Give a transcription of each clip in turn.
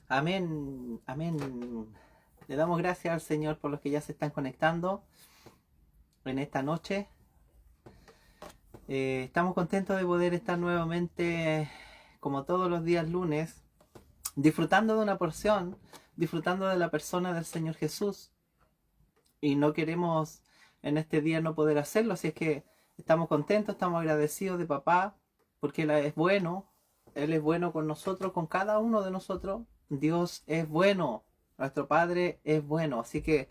Amén, amén. Le damos gracias al Señor por los que ya se están conectando en esta noche. Estamos contentos de poder estar nuevamente, como todos los días lunes, disfrutando de una porción, disfrutando de la persona del Señor Jesús. Y no queremos en este día no poder hacerlo, así es que estamos contentos, estamos agradecidos de papá, porque Él es bueno, Él es bueno con nosotros, con cada uno de nosotros. Dios es bueno, nuestro Padre es bueno, así que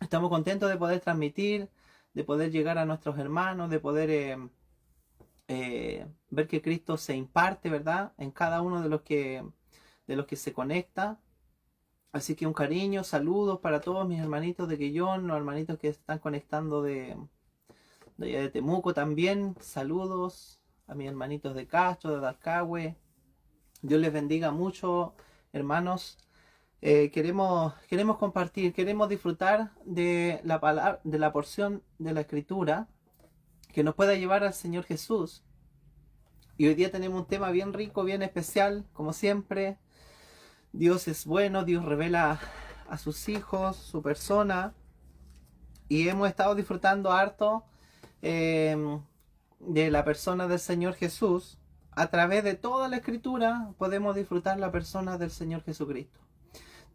estamos contentos de poder transmitir, de poder llegar a nuestros hermanos, de poder ver que Cristo se imparte, ¿verdad? En cada uno de los que se conecta. Así que un cariño, saludos para todos mis hermanitos de Quillón, los hermanitos que están conectando de Temuco también. Saludos a mis hermanitos de Castro, de Dalcahue. Dios les bendiga mucho, hermanos. Queremos compartir, queremos disfrutar de la palabra, de la porción de la Escritura que nos pueda llevar al Señor Jesús. Y hoy día tenemos un tema bien rico, bien especial, como siempre. Dios es bueno, Dios revela a sus hijos, su persona. Y hemos estado disfrutando harto eh, de la persona del Señor Jesús. A través de toda la Escritura podemos disfrutar la persona del Señor Jesucristo.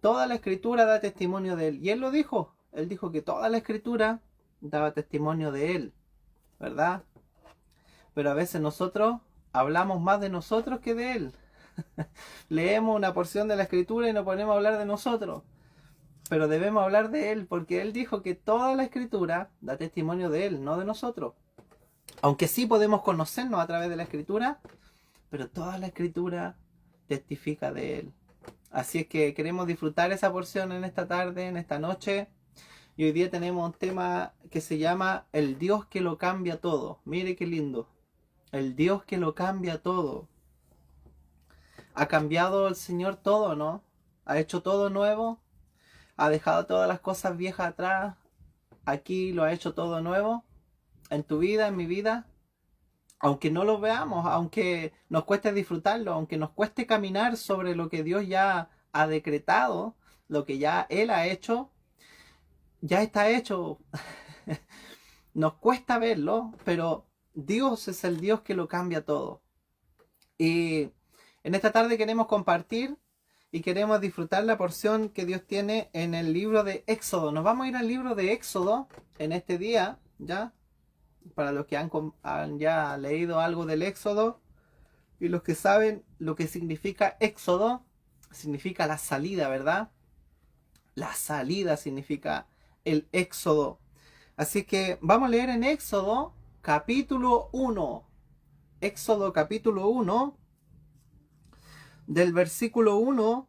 Toda la Escritura da testimonio de Él. Y Él lo dijo. Él dijo que toda la Escritura daba testimonio de Él, ¿verdad? Pero a veces nosotros hablamos más de nosotros que de Él. Leemos una porción de la Escritura y nos ponemos a hablar de nosotros. Pero debemos hablar de Él porque Él dijo que toda la Escritura da testimonio de Él, no de nosotros. Aunque sí podemos conocernos a través de la Escritura, pero toda la Escritura testifica de Él. Así es que queremos disfrutar esa porción en esta tarde, en esta noche. Y hoy día tenemos un tema que se llama El Dios que lo cambia todo. Mire qué lindo. El Dios que lo cambia todo. Ha cambiado el Señor todo, ¿no? Ha hecho todo nuevo. Ha dejado todas las cosas viejas atrás. Aquí lo ha hecho todo nuevo. En tu vida, en mi vida. Aunque no lo veamos, aunque nos cueste disfrutarlo, aunque nos cueste caminar sobre lo que Dios ya ha decretado, lo que ya Él ha hecho, ya está hecho. Nos cuesta verlo, pero Dios es el Dios que lo cambia todo. Y en esta tarde queremos compartir y queremos disfrutar la porción que Dios tiene en el libro de Éxodo. Nos vamos a ir al libro de Éxodo en este día, ¿ya? Para los que han ya leído algo del Éxodo y los que saben lo que significa Éxodo, significa la salida, ¿verdad? La salida significa el Éxodo. Así que vamos a leer en Éxodo capítulo 1. Éxodo capítulo 1, del versículo 1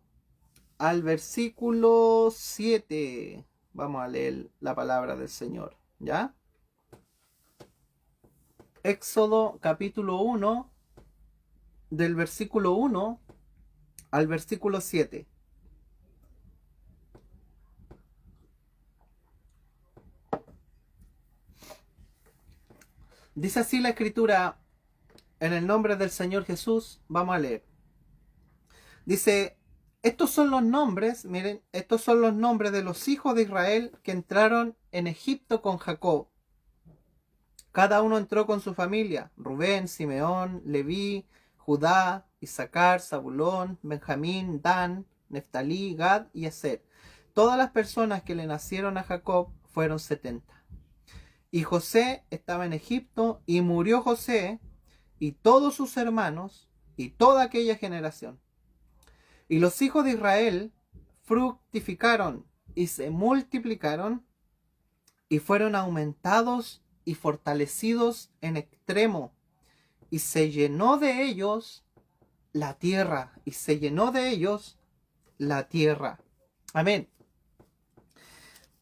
al versículo 7. Vamos a leer la palabra del Señor, ¿ya? Éxodo capítulo 1, del versículo 1 al versículo 7. Dice así la escritura, en el nombre del Señor Jesús, vamos a leer. Dice, estos son los nombres, miren, estos son los nombres de los hijos de Israel que entraron en Egipto con Jacob. Cada uno entró con su familia, Rubén, Simeón, Leví, Judá, Isaacar, Zabulón, Benjamín, Dan, Neftalí, Gad y Aser. Todas las personas que le nacieron a Jacob fueron 70. Y José estaba en Egipto y murió José y todos sus hermanos y toda aquella generación. Y los hijos de Israel fructificaron y se multiplicaron y fueron aumentados y fortalecidos en extremo. Y se llenó de ellos la tierra. Y se llenó de ellos la tierra. Amén.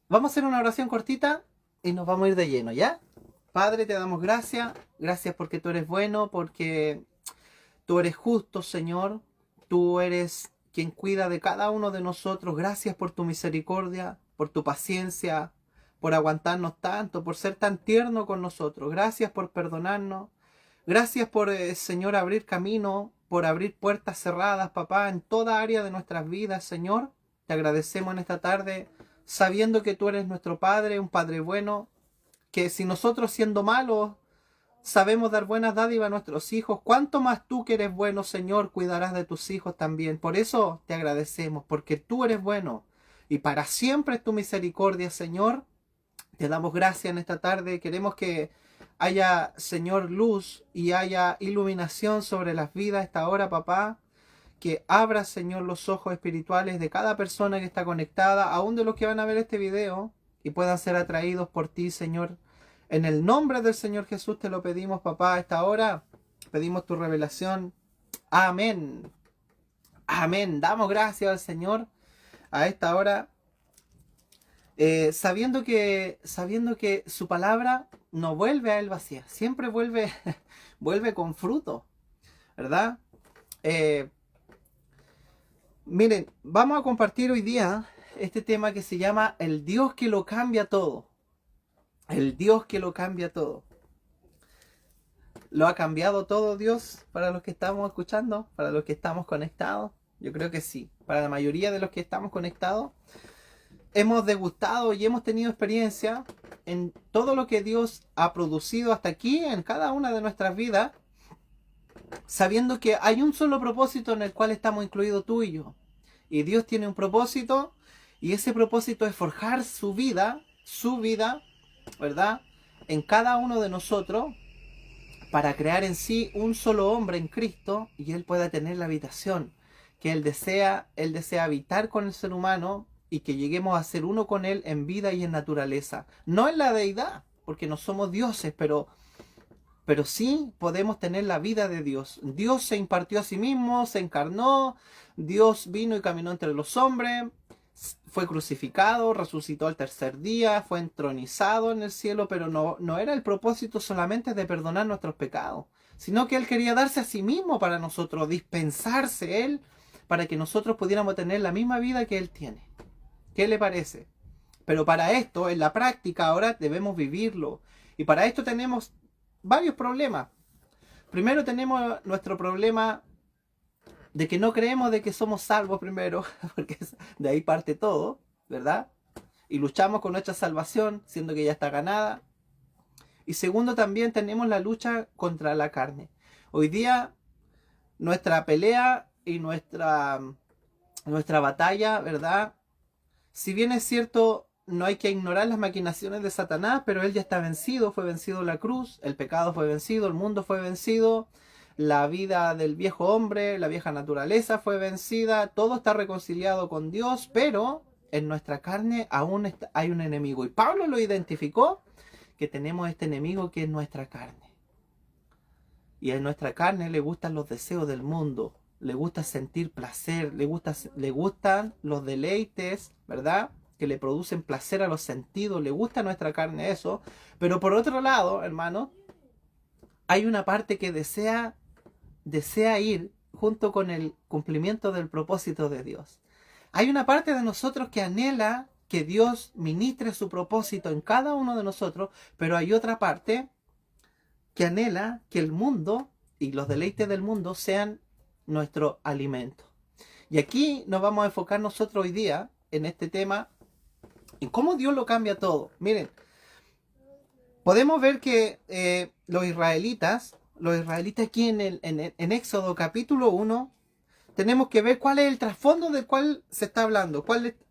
Vamos a hacer una oración cortita y nos vamos a ir de lleno, ¿ya? Padre, te damos gracias. Gracias porque tú eres bueno, porque tú eres justo, Señor. Tú eres quien cuida de cada uno de nosotros. Gracias por tu misericordia, por tu paciencia, por aguantarnos tanto, por ser tan tierno con nosotros. Gracias por perdonarnos. Gracias por, Señor, abrir camino por abrir puertas cerradas, papá, en toda área de nuestras vidas, Señor. Te agradecemos en esta tarde, sabiendo que tú eres nuestro Padre, un Padre bueno, que si nosotros siendo malos sabemos dar buenas dádivas a nuestros hijos, cuánto más tú que eres bueno, Señor, cuidarás de tus hijos también. Por eso te agradecemos, porque tú eres bueno y para siempre es tu misericordia, Señor. Te damos gracias en esta tarde. Queremos que haya, Señor, luz y haya iluminación sobre las vidas a esta hora, papá. Que abra, Señor, los ojos espirituales de cada persona que está conectada, aún de los que van a ver este video, y puedan ser atraídos por ti, Señor. En el nombre del Señor Jesús te lo pedimos, papá, a esta hora. Pedimos tu revelación. Amén. Amén. Damos gracias al Señor a esta hora. Sabiendo que su palabra no vuelve a él vacía, siempre vuelve, vuelve con fruto, ¿verdad? Miren, vamos a compartir hoy día este tema que se llama el Dios que lo cambia todo. El Dios que lo cambia todo. ¿Lo ha cambiado todo Dios para los que estamos escuchando? ¿Para los que estamos conectados? Yo creo que sí. Para la mayoría de los que estamos conectados, hemos degustado y hemos tenido experiencia en todo lo que Dios ha producido hasta aquí en cada una de nuestras vidas, sabiendo que hay un solo propósito en el cual estamos incluidos tú y yo. Y Dios tiene un propósito, y ese propósito es forjar su vida, ¿verdad? En cada uno de nosotros, para crear en sí un solo hombre en Cristo, y Él pueda tener la habitación que Él desea habitar con el ser humano, y que lleguemos a ser uno con Él en vida y en naturaleza. No en la deidad, porque no somos dioses, pero sí podemos tener la vida de Dios. Dios se impartió a sí mismo, se encarnó, Dios vino y caminó entre los hombres, fue crucificado, resucitó al tercer día, fue entronizado en el cielo, pero no era el propósito solamente de perdonar nuestros pecados, sino que Él quería darse a sí mismo para nosotros, dispensarse Él, para que nosotros pudiéramos tener la misma vida que Él tiene. ¿Qué le parece? Pero para esto, en la práctica, ahora debemos vivirlo. Y para esto tenemos varios problemas. Primero tenemos nuestro problema de que no creemos de que somos salvos primero, porque de ahí parte todo, ¿verdad? Y luchamos con nuestra salvación, siendo que ya está ganada. Y segundo, también tenemos la lucha contra la carne. Hoy día, nuestra pelea y nuestra batalla, ¿verdad? Si bien es cierto, no hay que ignorar las maquinaciones de Satanás, pero él ya está vencido, fue vencido en la cruz, el pecado fue vencido, el mundo fue vencido, la vida del viejo hombre, la vieja naturaleza fue vencida, todo está reconciliado con Dios, pero en nuestra carne aún hay un enemigo. Y Pablo lo identificó, que tenemos este enemigo que es nuestra carne. Y en nuestra carne le gustan los deseos del mundo, le gusta sentir placer, le gustan los deleites, ¿verdad? Que le producen placer a los sentidos, le gusta a nuestra carne eso. Pero por otro lado, hermano, hay una parte que desea ir junto con el cumplimiento del propósito de Dios. Hay una parte de nosotros que anhela que Dios ministre su propósito en cada uno de nosotros, pero hay otra parte que anhela que el mundo y los deleites del mundo sean nuestro alimento. Y aquí nos vamos a enfocar nosotros hoy día en este tema, en cómo Dios lo cambia todo. Miren, podemos ver que los israelitas aquí en Éxodo capítulo 1, tenemos que ver cuál es el trasfondo del cual se está hablando,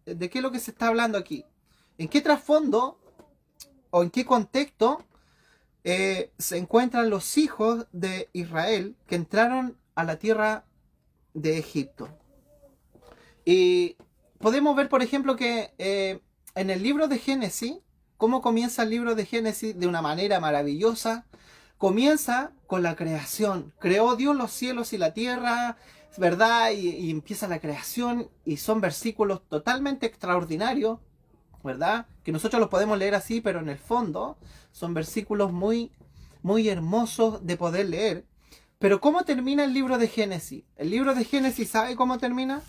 de qué es lo que se está hablando aquí. En qué trasfondo o en qué contexto se encuentran los hijos de Israel que entraron a la tierra de Egipto. Y podemos ver, por ejemplo, que en el libro de Génesis, cómo comienza el libro de Génesis de una manera maravillosa. Comienza con la creación. Creó Dios los cielos y la tierra, ¿verdad? Y empieza la creación, y son versículos totalmente extraordinarios, ¿verdad? Que nosotros los podemos leer así, pero en el fondo son versículos muy, muy hermosos de poder leer. Pero ¿cómo termina el libro de Génesis? El libro de Génesis, ¿sabe cómo termina?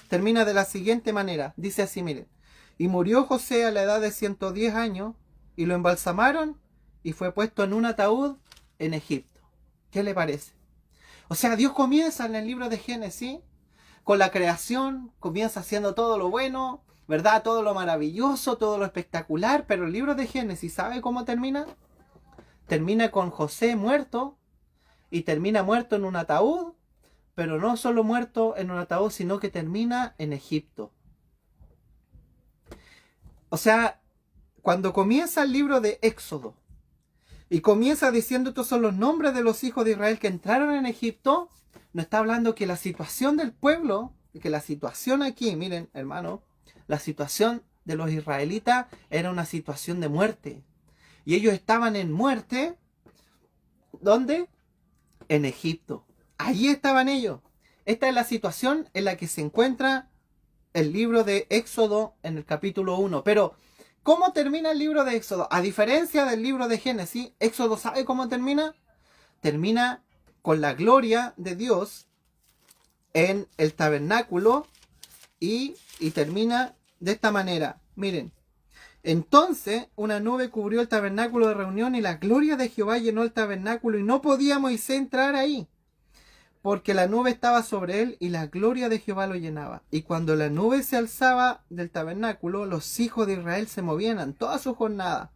Termina de la siguiente manera. Dice así, miren. Y murió José a la edad de 110 años, y lo embalsamaron, y fue puesto en un ataúd en Egipto. ¿Qué le parece? O sea, Dios comienza en el libro de Génesis con la creación, comienza haciendo todo lo bueno, ¿verdad? Todo lo maravilloso, todo lo espectacular, pero el libro de Génesis, ¿sabe cómo termina? Termina con José muerto y termina muerto en un ataúd, pero no solo muerto en un ataúd, sino que termina en Egipto. O sea, cuando comienza el libro de Éxodo y comienza diciendo estos son los nombres de los hijos de Israel que entraron en Egipto, no está hablando que la situación del pueblo, que la situación aquí, miren hermano, la situación de los israelitas era una situación de muerte. Y ellos estaban en muerte, ¿dónde? En Egipto. Allí estaban ellos. Esta es la situación en la que se encuentra el libro de Éxodo en el capítulo 1. Pero, ¿cómo termina el libro de Éxodo? A diferencia del libro de Génesis, Éxodo, ¿sabe cómo termina? Termina con la gloria de Dios en el tabernáculo y termina de esta manera. Miren. Entonces una nube cubrió el tabernáculo de reunión y la gloria de Jehová llenó el tabernáculo y no podía Moisés entrar ahí, porque la nube estaba sobre él y la gloria de Jehová lo llenaba. Y cuando la nube se alzaba del tabernáculo, los hijos de Israel se movían en toda su jornada.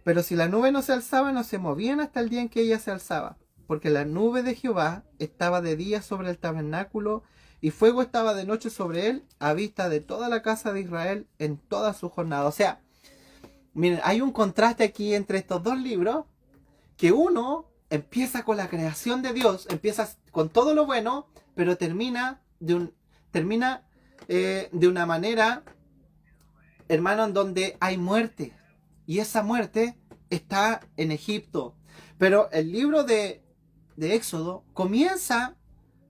Pero si la nube no se alzaba, no se movían hasta el día en que ella se alzaba, porque la nube de Jehová estaba de día sobre el tabernáculo y fuego estaba de noche sobre él, a vista de toda la casa de Israel en toda su jornada. O sea, miren, hay un contraste aquí entre estos dos libros, que uno empieza con la creación de Dios, empieza con todo lo bueno, pero termina de una manera, hermano, en donde hay muerte. Y esa muerte está en Egipto. Pero el libro de Éxodo comienza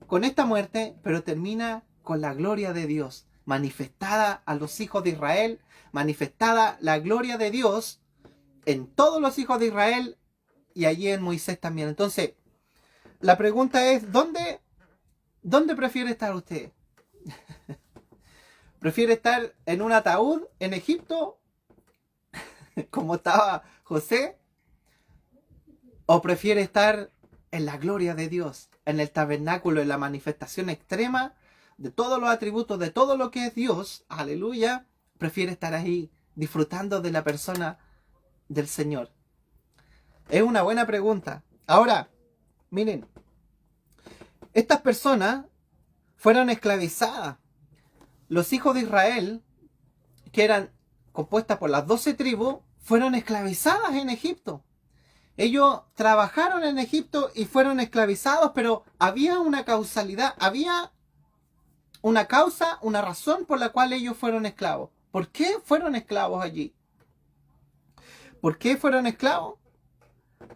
con esta muerte, pero termina con la gloria de Dios manifestada a los hijos de Israel, manifestada la gloria de Dios en todos los hijos de Israel y allí en Moisés también. Entonces, la pregunta es, ¿dónde prefiere estar usted? ¿Prefiere estar en un ataúd en Egipto, como estaba José? ¿O prefiere estar en la gloria de Dios, en el tabernáculo, en la manifestación extrema de todos los atributos, de todo lo que es Dios? Aleluya. Prefiere estar ahí disfrutando de la persona del Señor. Es una buena pregunta. Ahora, miren, estas personas fueron esclavizadas. Los hijos de Israel, que eran compuestas por las 12 tribus, fueron esclavizadas en Egipto. Ellos trabajaron en Egipto y fueron esclavizados, pero había una causalidad, había una causa, una razón por la cual ellos fueron esclavos. ¿Por qué fueron esclavos allí? ¿Por qué fueron esclavos?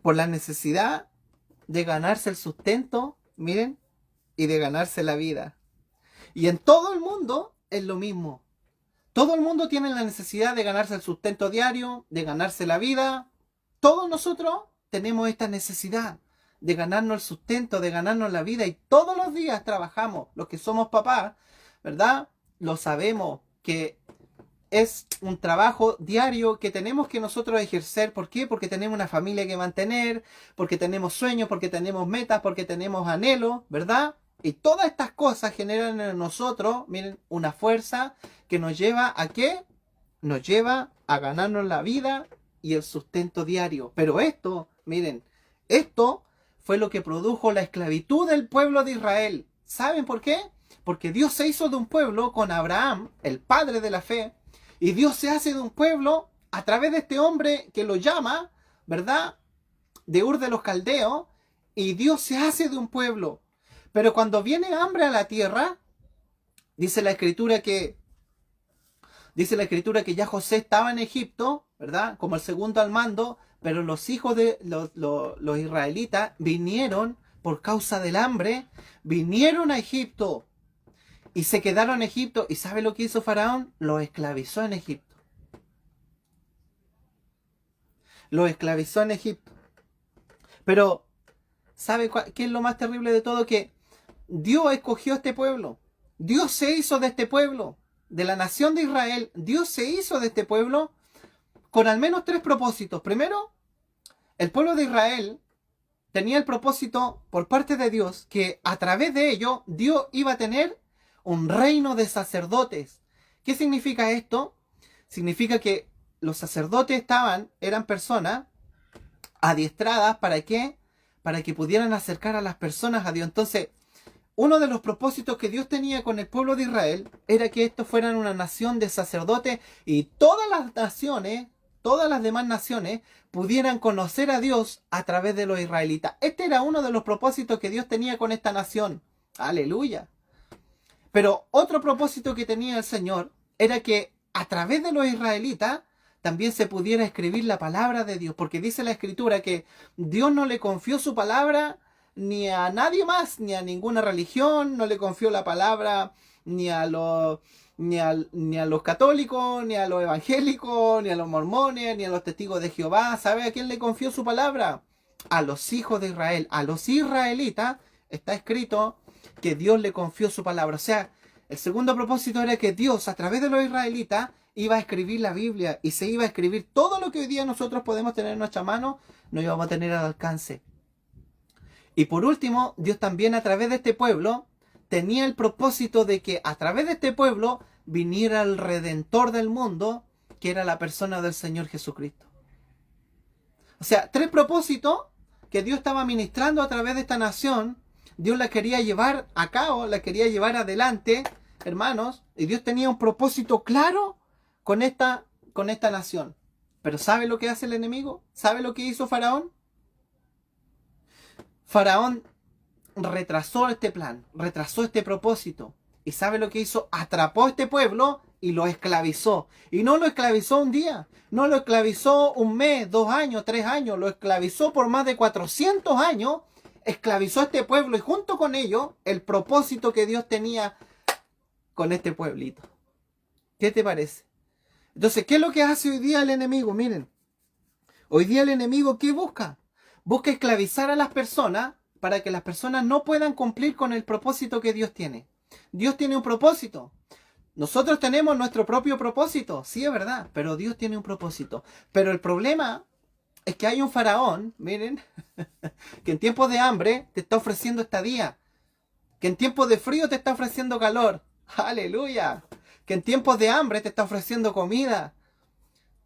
Por la necesidad de ganarse el sustento, miren, y de ganarse la vida. Y en todo el mundo es lo mismo. Todo el mundo tiene la necesidad de ganarse el sustento diario, de ganarse la vida. Todos nosotros tenemos esta necesidad de ganarnos el sustento, de ganarnos la vida, y todos los días trabajamos. Los que somos papás, ¿verdad? Lo sabemos, que es un trabajo diario que tenemos que nosotros ejercer. ¿Por qué? Porque tenemos una familia que mantener, porque tenemos sueños, porque tenemos metas, porque tenemos anhelos, ¿verdad? Y todas estas cosas generan en nosotros, miren, una fuerza que nos lleva ¿a qué? Nos lleva a ganarnos la vida y el sustento diario. Pero esto, miren, esto fue lo que produjo la esclavitud del pueblo de Israel. ¿Saben por qué? Porque Dios se hizo de un pueblo con Abraham, el padre de la fe, y Dios se hace de un pueblo a través de este hombre que lo llama, ¿verdad? De Ur de los Caldeos, y Dios se hace de un pueblo. Pero cuando viene hambre a la tierra, dice la escritura que ya José estaba en Egipto, ¿verdad? Como el segundo al mando, pero los hijos de los israelitas vinieron por causa del hambre, vinieron a Egipto y se quedaron en Egipto. ¿Y sabe lo que hizo Faraón? Los esclavizó en Egipto. Los esclavizó en Egipto. Pero, ¿sabe qué es lo más terrible de todo? Que Dios escogió a este pueblo. Dios se hizo de este pueblo, de la nación de Israel. Dios se hizo de este pueblo con al menos 3 propósitos. Primero, el pueblo de Israel tenía el propósito por parte de Dios que a través de ello Dios iba a tener un reino de sacerdotes. ¿Qué significa esto? Significa que los sacerdotes eran personas adiestradas. ¿Para qué? Para que pudieran acercar a las personas a Dios. Entonces, uno de los propósitos que Dios tenía con el pueblo de Israel era que estos fueran una nación de sacerdotes y todas las naciones, todas las demás naciones, pudieran conocer a Dios a través de los israelitas. Este era uno de los propósitos que Dios tenía con esta nación. ¡Aleluya! Pero otro propósito que tenía el Señor era que a través de los israelitas también se pudiera escribir la palabra de Dios, porque dice la Escritura que Dios no le confió su palabra ni a nadie más, ni a ninguna religión, no le confió la palabra ni a los católicos, ni a los evangélicos, ni a los mormones, ni a los testigos de Jehová. ¿Sabe a quién le confió su palabra? A los hijos de Israel, a los israelitas. Está escrito que Dios le confió su palabra. O sea, el segundo propósito era que Dios, a través de los israelitas, iba a escribir la Biblia y se iba a escribir todo lo que hoy día nosotros podemos tener en nuestra mano, no íbamos a tener al alcance. Y por último, Dios también a través de este pueblo tenía el propósito de que a través de este pueblo viniera el Redentor del mundo, que era la persona del Señor Jesucristo. O sea, 3 propósitos que Dios estaba ministrando a través de esta nación. Dios la quería llevar a cabo, la quería llevar adelante, hermanos, y Dios tenía un propósito claro con esta nación. Pero ¿sabe lo que hace el enemigo? ¿Sabe lo que hizo Faraón? Faraón retrasó este plan, retrasó este propósito. ¿Y sabe lo que hizo? Atrapó a este pueblo y lo esclavizó. Y no lo esclavizó un día, no lo esclavizó un mes, 2 años, 3 años, lo esclavizó por más de 400 años. Esclavizó a este pueblo y junto con ello el propósito que Dios tenía con este pueblito. ¿Qué te parece? Entonces, ¿qué es lo que hace hoy día el enemigo? Miren, hoy día el enemigo, ¿qué busca? Busca esclavizar a las personas para que las personas no puedan cumplir con el propósito que Dios tiene. Dios tiene un propósito. Nosotros tenemos nuestro propio propósito, sí es verdad, pero Dios tiene un propósito. Pero el problema es que hay un faraón, miren, que en tiempos de hambre te está ofreciendo estadía, que en tiempos de frío te está ofreciendo calor. ¡Aleluya! Que en tiempos de hambre te está ofreciendo comida.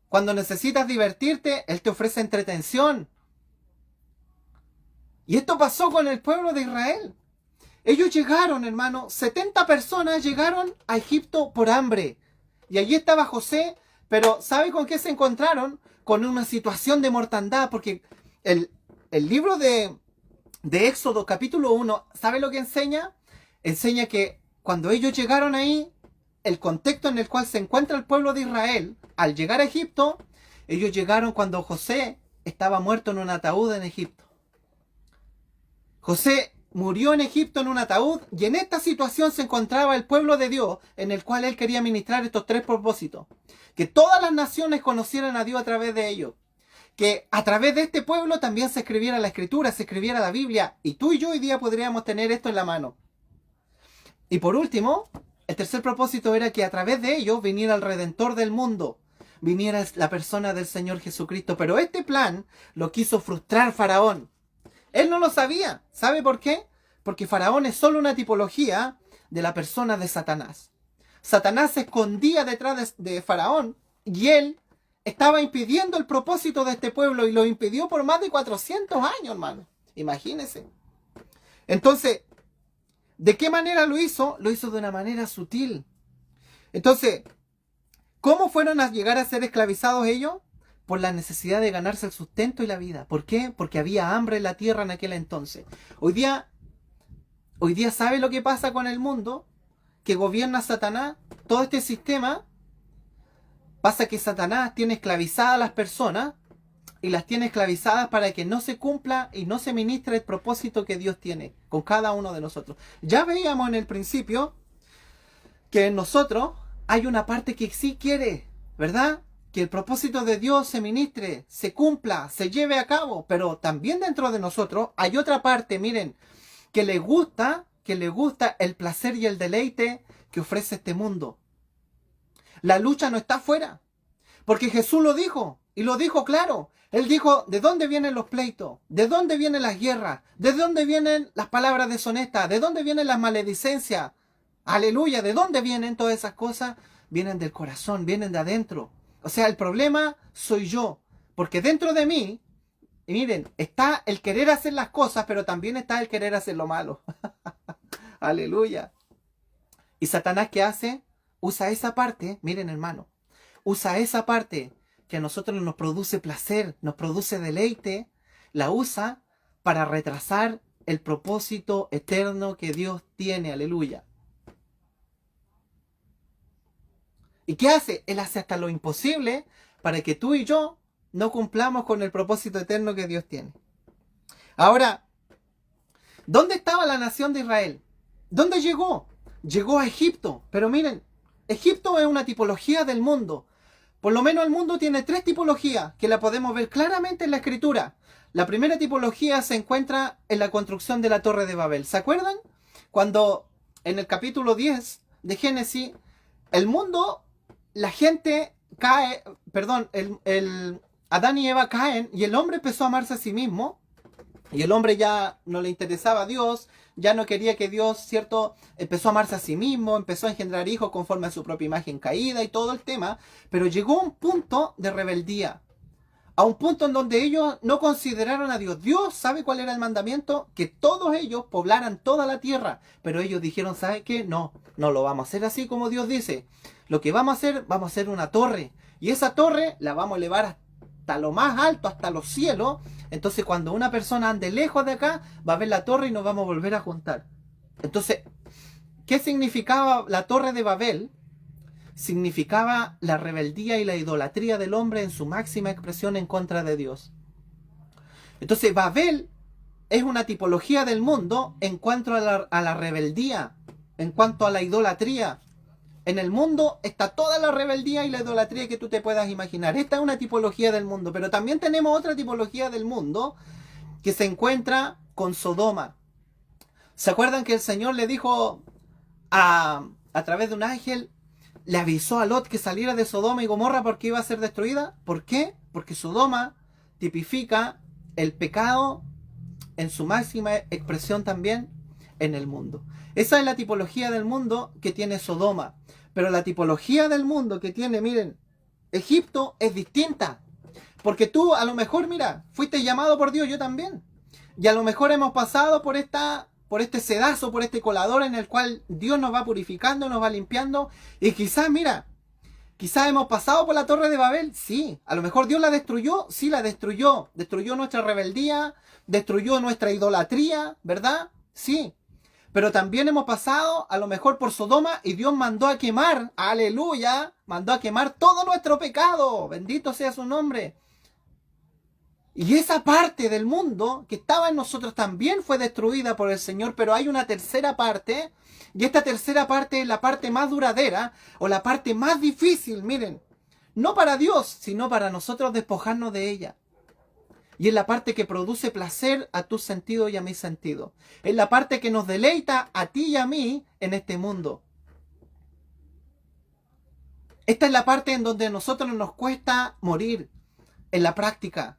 Cuando necesitas divertirte, Él te ofrece entretención. Y esto pasó con el pueblo de Israel. Ellos llegaron, hermano, 70 personas llegaron a Egipto por hambre. Y allí estaba José, pero ¿sabe con qué se encontraron? Con una situación de mortandad, porque el libro de Éxodo capítulo 1, ¿sabe lo que enseña? Enseña que cuando ellos llegaron ahí, el contexto en el cual se encuentra el pueblo de Israel, al llegar a Egipto, ellos llegaron cuando José estaba muerto en un ataúd en Egipto. José murió en Egipto en un ataúd y en esta situación se encontraba el pueblo de Dios en el cual él quería ministrar estos 3 propósitos. Que todas las naciones conocieran a Dios a través de ellos. Que a través de este pueblo también se escribiera la Escritura, se escribiera la Biblia. Y tú y yo hoy día podríamos tener esto en la mano. Y por último, el tercer propósito era que a través de ellos viniera el Redentor del mundo. Viniera la persona del Señor Jesucristo. Pero este plan lo quiso frustrar Faraón. Él no lo sabía. ¿Sabe por qué? Porque Faraón es solo una tipología de la persona de Satanás. Satanás se escondía detrás de Faraón y él estaba impidiendo el propósito de este pueblo y lo impidió por más de 400 años, hermano. Imagínense. Entonces, ¿de qué manera lo hizo? Lo hizo de una manera sutil. Entonces, ¿cómo fueron a llegar a ser esclavizados ellos? Por la necesidad de ganarse el sustento y la vida. ¿Por qué? Porque había hambre en la tierra en aquel entonces. Hoy día ¿sabe lo que pasa con el mundo? Que gobierna Satanás. Todo este sistema pasa que Satanás tiene esclavizadas a las personas y las tiene esclavizadas para que no se cumpla y no se ministre el propósito que Dios tiene con cada uno de nosotros. Ya veíamos en el principio que en nosotros hay una parte que sí quiere, ¿verdad? Que el propósito de Dios se ministre, se cumpla, se lleve a cabo. Pero también dentro de nosotros hay otra parte, miren, que le gusta el placer y el deleite que ofrece este mundo. La lucha no está afuera. Porque Jesús lo dijo. y lo dijo claro. Él dijo, ¿de dónde vienen los pleitos? ¿De dónde vienen las guerras? ¿De dónde vienen las palabras deshonestas? ¿De dónde vienen las maledicencias? Aleluya, ¿de dónde vienen todas esas cosas? Vienen del corazón, vienen de adentro. O sea, el problema soy yo, porque dentro de mí, y miren, está el querer hacer las cosas, pero también está el querer hacer lo malo. Aleluya. ¿Y Satanás qué hace? Usa esa parte, miren hermano, usa esa parte que a nosotros nos produce placer, nos produce deleite, la usa para retrasar el propósito eterno que Dios tiene, aleluya. ¿Y qué hace? Él hace hasta lo imposible para que tú y yo no cumplamos con el propósito eterno que Dios tiene. Ahora, ¿dónde estaba la nación de Israel? ¿Dónde llegó? Llegó a Egipto. Pero miren, Egipto es una tipología del mundo. Por lo menos el mundo tiene 3 tipologías que la podemos ver claramente en la Escritura. La primera tipología se encuentra en la construcción de la Torre de Babel. ¿Se acuerdan? Cuando en el capítulo 10 de Génesis, el mundo, la gente cae, perdón, Adán y Eva caen y el hombre empezó a amarse a sí mismo. Y el hombre ya no le interesaba a Dios, ya no quería que Dios, ¿cierto? Empezó a amarse a sí mismo, empezó a engendrar hijos conforme a su propia imagen caída y todo el tema. Pero llegó a un punto de rebeldía, a un punto en donde ellos no consideraron a Dios. Dios sabe cuál era el mandamiento, que todos ellos poblaran toda la tierra. Pero ellos dijeron, ¿sabe qué? No lo vamos a hacer así como Dios dice. Lo que vamos a hacer una torre. Y esa torre la vamos a elevar hasta lo más alto, hasta los cielos. Entonces cuando una persona ande lejos de acá, va a ver la torre y nos vamos a volver a juntar. Entonces, ¿qué significaba la Torre de Babel? Significaba la rebeldía y la idolatría del hombre en su máxima expresión en contra de Dios. Entonces Babel es una tipología del mundo en cuanto a la rebeldía, en cuanto a la idolatría. En el mundo está toda la rebeldía y la idolatría que tú te puedas imaginar. Esta es una tipología del mundo, pero también tenemos otra tipología del mundo que se encuentra con Sodoma. ¿Se acuerdan que el Señor le dijo a través de un ángel, le avisó a Lot que saliera de Sodoma y Gomorra porque iba a ser destruida? ¿Por qué? Porque Sodoma tipifica el pecado en su máxima expresión también en el mundo. Esa es la tipología del mundo que tiene Sodoma. Pero la tipología del mundo que tiene, miren, Egipto es distinta. Porque tú a lo mejor, mira, fuiste llamado por Dios, yo también. Y a lo mejor hemos pasado por este sedazo, por este colador en el cual Dios nos va purificando, nos va limpiando. Y quizás, mira, quizás hemos pasado por la Torre de Babel. Sí, a lo mejor Dios la destruyó. Sí, la destruyó. Destruyó nuestra rebeldía, destruyó nuestra idolatría, ¿verdad? Sí. Pero también hemos pasado a lo mejor por Sodoma y Dios mandó a quemar, aleluya, mandó a quemar todo nuestro pecado, bendito sea su nombre. Y esa parte del mundo que estaba en nosotros también fue destruida por el Señor, pero hay una tercera parte, y esta tercera parte es la parte más duradera, o la parte más difícil, miren, no para Dios, sino para nosotros despojarnos de ella. Y es la parte que produce placer a tu sentido y a mi sentido. Es la parte que nos deleita a ti y a mí en este mundo. Esta es la parte en donde a nosotros nos cuesta morir en la práctica.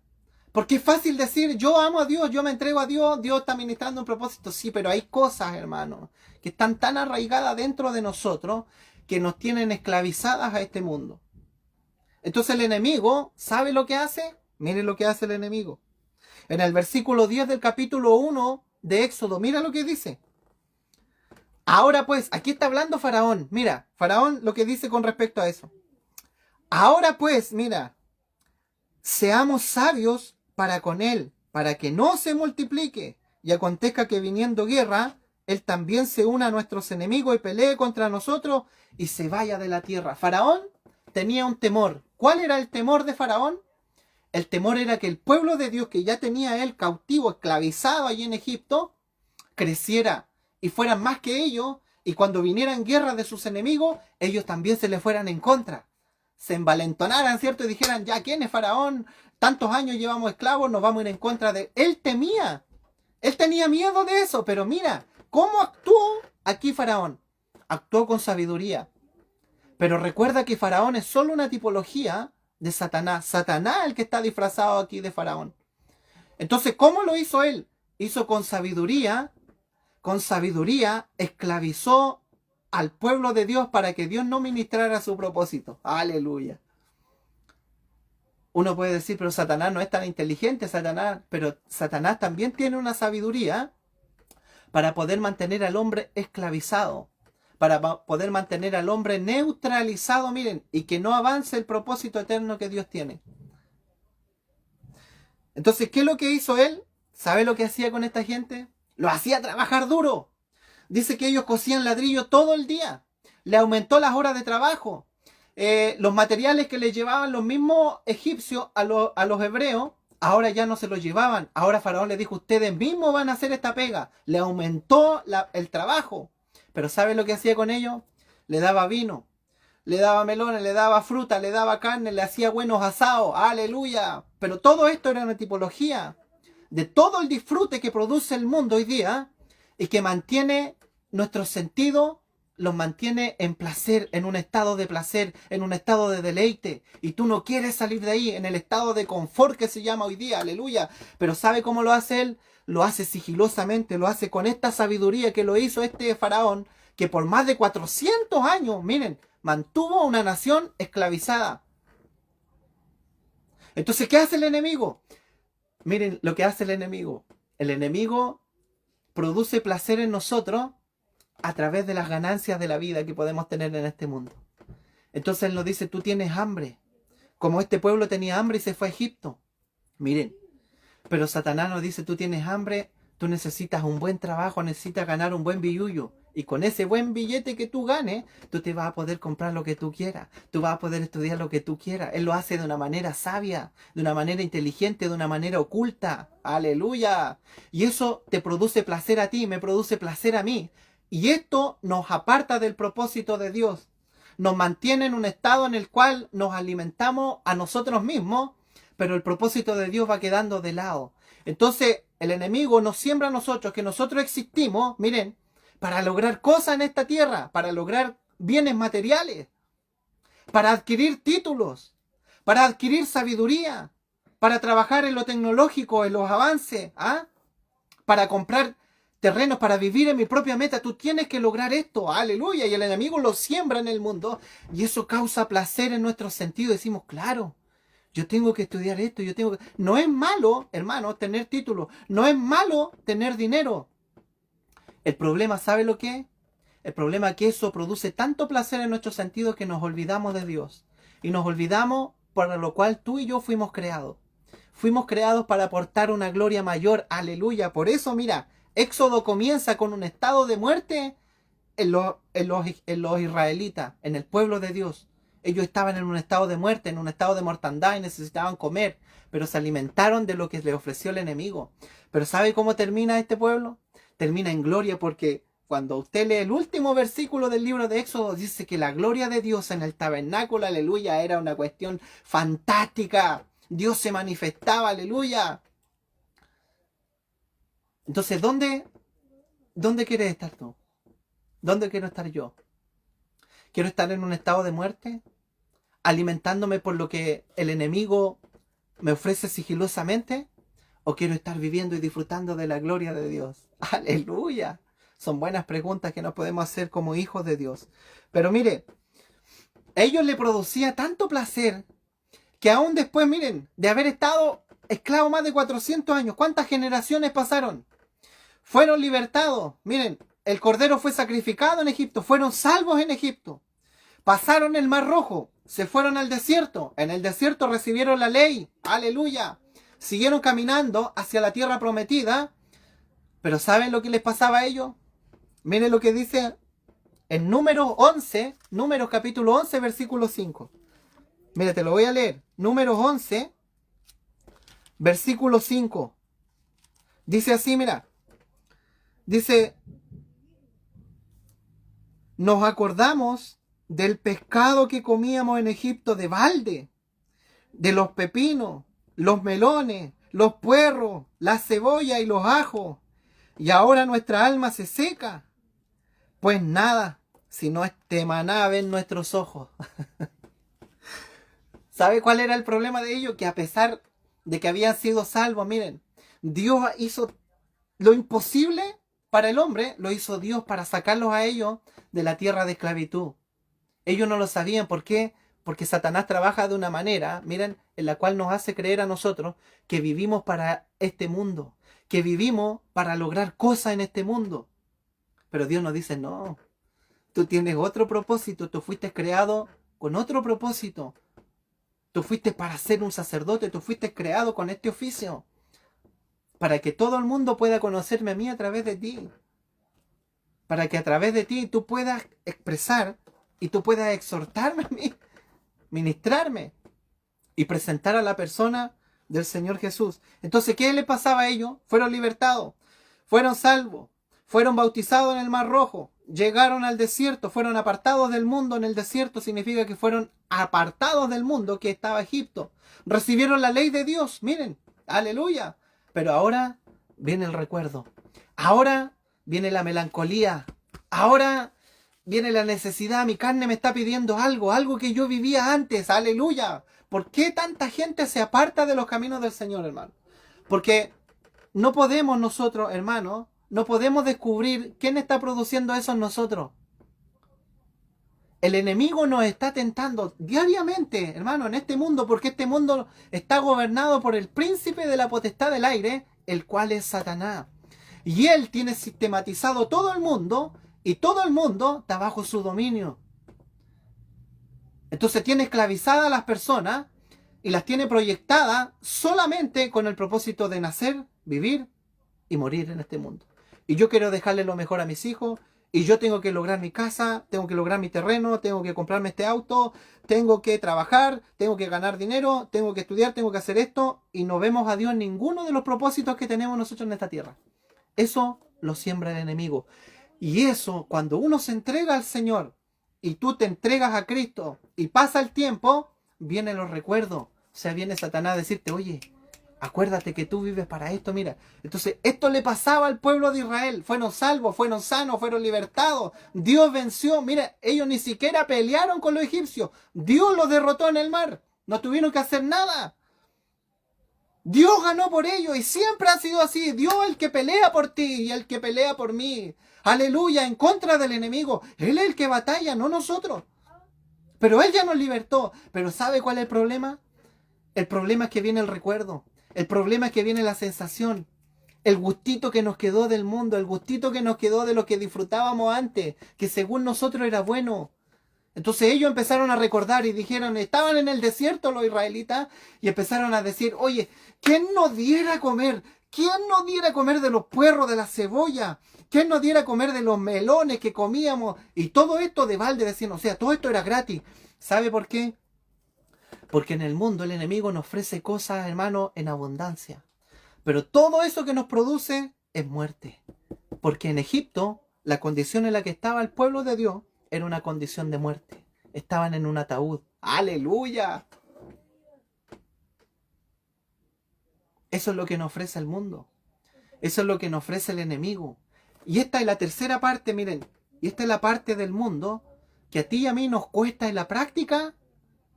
Porque es fácil decir, yo amo a Dios, yo me entrego a Dios, Dios está ministrando un propósito. Sí, pero hay cosas, hermanos, que están tan arraigadas dentro de nosotros que nos tienen esclavizadas a este mundo. Entonces el enemigo, ¿sabe lo que hace? Miren lo que hace el enemigo. En el versículo 10 del capítulo 1 de Éxodo, mira lo que dice. Ahora pues, aquí está hablando Faraón. Mira, Faraón lo que dice con respecto a eso. Ahora pues, mira, seamos sabios para con él, para que no se multiplique. Y acontezca que viniendo guerra, él también se una a nuestros enemigos y pelee contra nosotros y se vaya de la tierra. Faraón tenía un temor. ¿Cuál era el temor de Faraón? El temor era que el pueblo de Dios que ya tenía él cautivo, esclavizado allí en Egipto, creciera y fueran más que ellos, y cuando vinieran guerras de sus enemigos, ellos también se le fueran en contra. Se envalentonaran, ¿cierto? Y dijeran, ya, ¿quién es Faraón? Tantos años llevamos esclavos, nos vamos a ir en contra de él. Él temía, él tenía miedo de eso, pero mira, ¿cómo actuó aquí Faraón? Actuó con sabiduría. Pero recuerda que Faraón es solo una tipología de Satanás. Satanás el que está disfrazado aquí de Faraón. Entonces, ¿cómo lo hizo él? Hizo con sabiduría esclavizó al pueblo de Dios para que Dios no ministrara su propósito. Aleluya. Uno puede decir, pero Satanás no es tan inteligente, pero Satanás también tiene una sabiduría para poder mantener al hombre esclavizado, para poder mantener al hombre neutralizado, miren, y que no avance el propósito eterno que Dios tiene. Entonces, ¿qué es lo que hizo él? ¿Sabe lo que hacía con esta gente? Lo hacía trabajar duro. Dice que ellos cosían ladrillo todo el día. Le aumentó las horas de trabajo. Los materiales que le llevaban los mismos egipcios a los hebreos, ahora ya no se los llevaban. Ahora Faraón le dijo, ustedes mismos van a hacer esta pega. Le aumentó el trabajo. Pero ¿sabe lo que hacía con ellos? Le daba vino, le daba melones, le daba fruta, le daba carne, le hacía buenos asados. ¡Aleluya! Pero todo esto era una tipología de todo el disfrute que produce el mundo hoy día y que mantiene nuestros sentidos, los mantiene en placer, en un estado de placer, en un estado de deleite. Y tú no quieres salir de ahí, en el estado de confort que se llama hoy día, aleluya. Pero ¿sabe cómo lo hace él? Lo hace sigilosamente, lo hace con esta sabiduría que lo hizo este faraón, que por más de 400 años, miren, mantuvo una nación esclavizada. Entonces, ¿qué hace el enemigo? Miren lo que hace el enemigo. El enemigo produce placer en nosotros a través de las ganancias de la vida que podemos tener en este mundo. Entonces él nos dice, tú tienes hambre. Como este pueblo tenía hambre y se fue a Egipto. Miren, pero Satanás nos dice, tú tienes hambre, tú necesitas un buen trabajo, necesitas ganar un buen billullo. Y con ese buen billete que tú ganes, tú te vas a poder comprar lo que tú quieras. Tú vas a poder estudiar lo que tú quieras. Él lo hace de una manera sabia, de una manera inteligente, de una manera oculta. ¡Aleluya! Y eso te produce placer a ti, me produce placer a mí. Y esto nos aparta del propósito de Dios. Nos mantiene en un estado en el cual nos alimentamos a nosotros mismos, pero el propósito de Dios va quedando de lado. Entonces, el enemigo nos siembra a nosotros, que nosotros existimos, miren, para lograr cosas en esta tierra, para lograr bienes materiales, para adquirir títulos, para adquirir sabiduría, para trabajar en lo tecnológico, en los avances, para comprar terrenos, para vivir en mi propia meta. Tú tienes que lograr esto, aleluya. Y el enemigo lo siembra en el mundo y eso causa placer en nuestros sentidos. Decimos, claro, yo tengo que estudiar esto, No es malo, hermano, tener títulos. No es malo tener dinero. El problema, ¿sabe lo que es? El problema es que eso produce tanto placer en nuestros sentidos que nos olvidamos de Dios. Y nos olvidamos para lo cual tú y yo fuimos creados. Fuimos creados para aportar una gloria mayor. Aleluya. Por eso, mira, Éxodo comienza con un estado de muerte en los israelitas, en el pueblo de Dios. Ellos estaban en un estado de muerte, en un estado de mortandad y necesitaban comer, pero se alimentaron de lo que les ofreció el enemigo. Pero ¿sabe cómo termina este pueblo? Termina en gloria, porque cuando usted lee el último versículo del libro de Éxodo, dice que la gloria de Dios en el tabernáculo, aleluya, era una cuestión fantástica. Dios se manifestaba, aleluya. Entonces, ¿dónde quieres estar tú? ¿Dónde quiero estar yo? ¿Quiero estar en un estado de muerte? ¿Alimentándome por lo que el enemigo me ofrece sigilosamente? ¿O quiero estar viviendo y disfrutando de la gloria de Dios? ¡Aleluya! Son buenas preguntas que nos podemos hacer como hijos de Dios. Pero mire, ellos le producía tanto placer que aún después, miren, de haber estado esclavos más de 400 años, ¿cuántas generaciones pasaron? Fueron libertados. Miren, el cordero fue sacrificado en Egipto, fueron salvos en Egipto. Pasaron el Mar Rojo, se fueron al desierto. En el desierto recibieron la ley. ¡Aleluya! Siguieron caminando hacia la tierra prometida. Pero ¿saben lo que les pasaba a ellos? Miren lo que dice en Números capítulo 11, versículo 5. Mira, te lo voy a leer. Números 11, versículo 5. Dice así, mira. Dice, nos acordamos del pescado que comíamos en Egipto de balde, de los pepinos, los melones, los puerros, la cebolla y los ajos. Y ahora nuestra alma se seca. Pues nada, sino este maná ven nuestros ojos. ¿Sabe cuál era el problema de ellos? Que a pesar de que habían sido salvos, miren, Dios hizo lo imposible para el hombre, lo hizo Dios para sacarlos a ellos de la tierra de esclavitud. Ellos no lo sabían. ¿Por qué? Porque Satanás trabaja de una manera, miren, en la cual nos hace creer a nosotros que vivimos para este mundo, que vivimos para lograr cosas en este mundo. Pero Dios nos dice, no, tú tienes otro propósito, tú fuiste creado con otro propósito. Tú fuiste para ser un sacerdote, tú fuiste creado con este oficio, para que todo el mundo pueda conocerme a mí a través de ti. Para que a través de ti tú puedas expresar y tú puedas exhortarme a mí, ministrarme y presentar a la persona del Señor Jesús. Entonces, ¿qué le pasaba a ellos? Fueron libertados, fueron salvos, fueron bautizados en el Mar Rojo, llegaron al desierto, fueron apartados del mundo. En el desierto significa que fueron apartados del mundo que estaba Egipto. Recibieron la ley de Dios, miren, aleluya. Pero ahora viene el recuerdo, ahora viene la melancolía, ahora viene la necesidad. Mi carne me está pidiendo algo que yo vivía antes, aleluya. ¿Por qué tanta gente se aparta de los caminos del Señor, hermano? Porque no podemos nosotros, hermano, no podemos descubrir quién está produciendo eso en nosotros. El enemigo nos está tentando diariamente, hermano, en este mundo, porque este mundo está gobernado por el príncipe de la potestad del aire, el cual es Satanás. Y él tiene sistematizado todo el mundo, y todo el mundo está bajo su dominio. Entonces tiene esclavizadas a las personas y las tiene proyectadas solamente con el propósito de nacer, vivir y morir en este mundo. Y yo quiero dejarle lo mejor a mis hijos, y yo tengo que lograr mi casa, tengo que lograr mi terreno, tengo que comprarme este auto, tengo que trabajar, tengo que ganar dinero, tengo que estudiar, tengo que hacer esto, y no vemos a Dios en ninguno de los propósitos que tenemos nosotros en esta tierra. Eso lo siembra el enemigo. Y eso, cuando uno se entrega al Señor y tú te entregas a Cristo y pasa el tiempo, vienen los recuerdos. O sea, viene Satanás a decirte, oye, acuérdate que tú vives para esto, mira. Entonces, esto le pasaba al pueblo de Israel. Fueron salvos, fueron sanos, fueron libertados. Dios venció. Mira, ellos ni siquiera pelearon con los egipcios. Dios los derrotó en el mar. No tuvieron que hacer nada. Dios ganó por ellos y siempre ha sido así. Dios es el que pelea por ti y el que pelea por mí. Aleluya, en contra del enemigo. Él es el que batalla, no nosotros. Pero Él ya nos libertó. Pero ¿sabe cuál es el problema? El problema es que viene el recuerdo. El problema es que viene la sensación. El gustito que nos quedó del mundo. El gustito que nos quedó de lo que disfrutábamos antes. Que según nosotros era bueno. Entonces ellos empezaron a recordar y dijeron, estaban en el desierto los israelitas, y empezaron a decir, oye, ¿quién nos diera a comer? ¿Quién nos diera a comer de los puerros, de la cebolla? ¿Quién nos diera a comer de los melones que comíamos? Y todo esto de balde, decían, o sea, todo esto era gratis. ¿Sabe por qué? Porque en el mundo el enemigo nos ofrece cosas, hermano, en abundancia. Pero todo eso que nos produce es muerte. Porque en Egipto, la condición en la que estaba el pueblo de Dios era una condición de muerte. Estaban en un ataúd. ¡Aleluya! Eso es lo que nos ofrece el mundo. Eso es lo que nos ofrece el enemigo. Y esta es la tercera parte, miren. Y esta es la parte del mundo que a ti y a mí nos cuesta en la práctica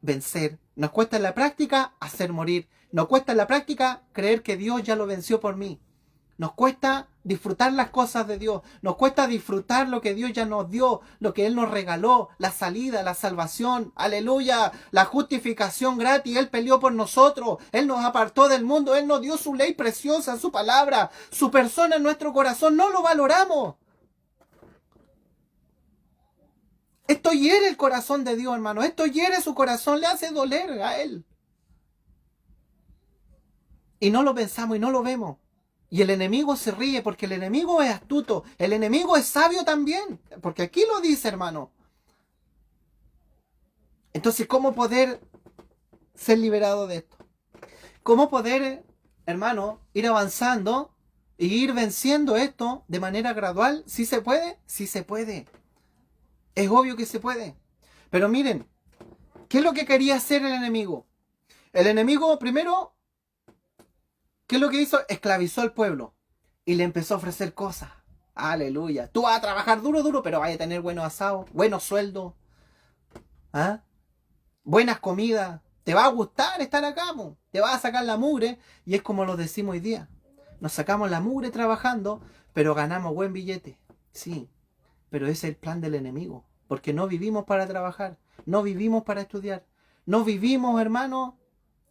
vencer. Nos cuesta en la práctica hacer morir. Nos cuesta en la práctica creer que Dios ya lo venció por mí. Nos cuesta disfrutar las cosas de Dios. Nos cuesta disfrutar lo que Dios ya nos dio, lo que Él nos regaló, la salida, la salvación, aleluya, la justificación gratis. Él peleó por nosotros, Él nos apartó del mundo, Él nos dio su ley preciosa, su palabra, su persona en nuestro corazón. No lo valoramos. Esto hiere el corazón de Dios, hermano. Esto hiere su corazón, le hace doler a Él. Y no lo pensamos y no lo vemos. Y el enemigo se ríe porque el enemigo es astuto. El enemigo es sabio también. Porque aquí lo dice, hermano. Entonces, ¿cómo poder ser liberado de esto? ¿Cómo poder, hermano, ir avanzando e ir venciendo esto de manera gradual? ¿Sí se puede? Sí se puede. Es obvio que se puede. Pero miren, ¿qué es lo que quería hacer el enemigo? El enemigo, primero, ¿qué es lo que hizo? Esclavizó al pueblo y le empezó a ofrecer cosas. Aleluya. Tú vas a trabajar duro, pero vas a tener buenos asados, buenos sueldos, ¿ah? Buenas comidas. Te va a gustar estar acá, po. Te vas a sacar la mugre. Y es como lo decimos hoy día. Nos sacamos la mugre trabajando, pero ganamos buen billete. Sí, pero ese es el plan del enemigo. Porque no vivimos para trabajar. No vivimos para estudiar. No vivimos, hermano,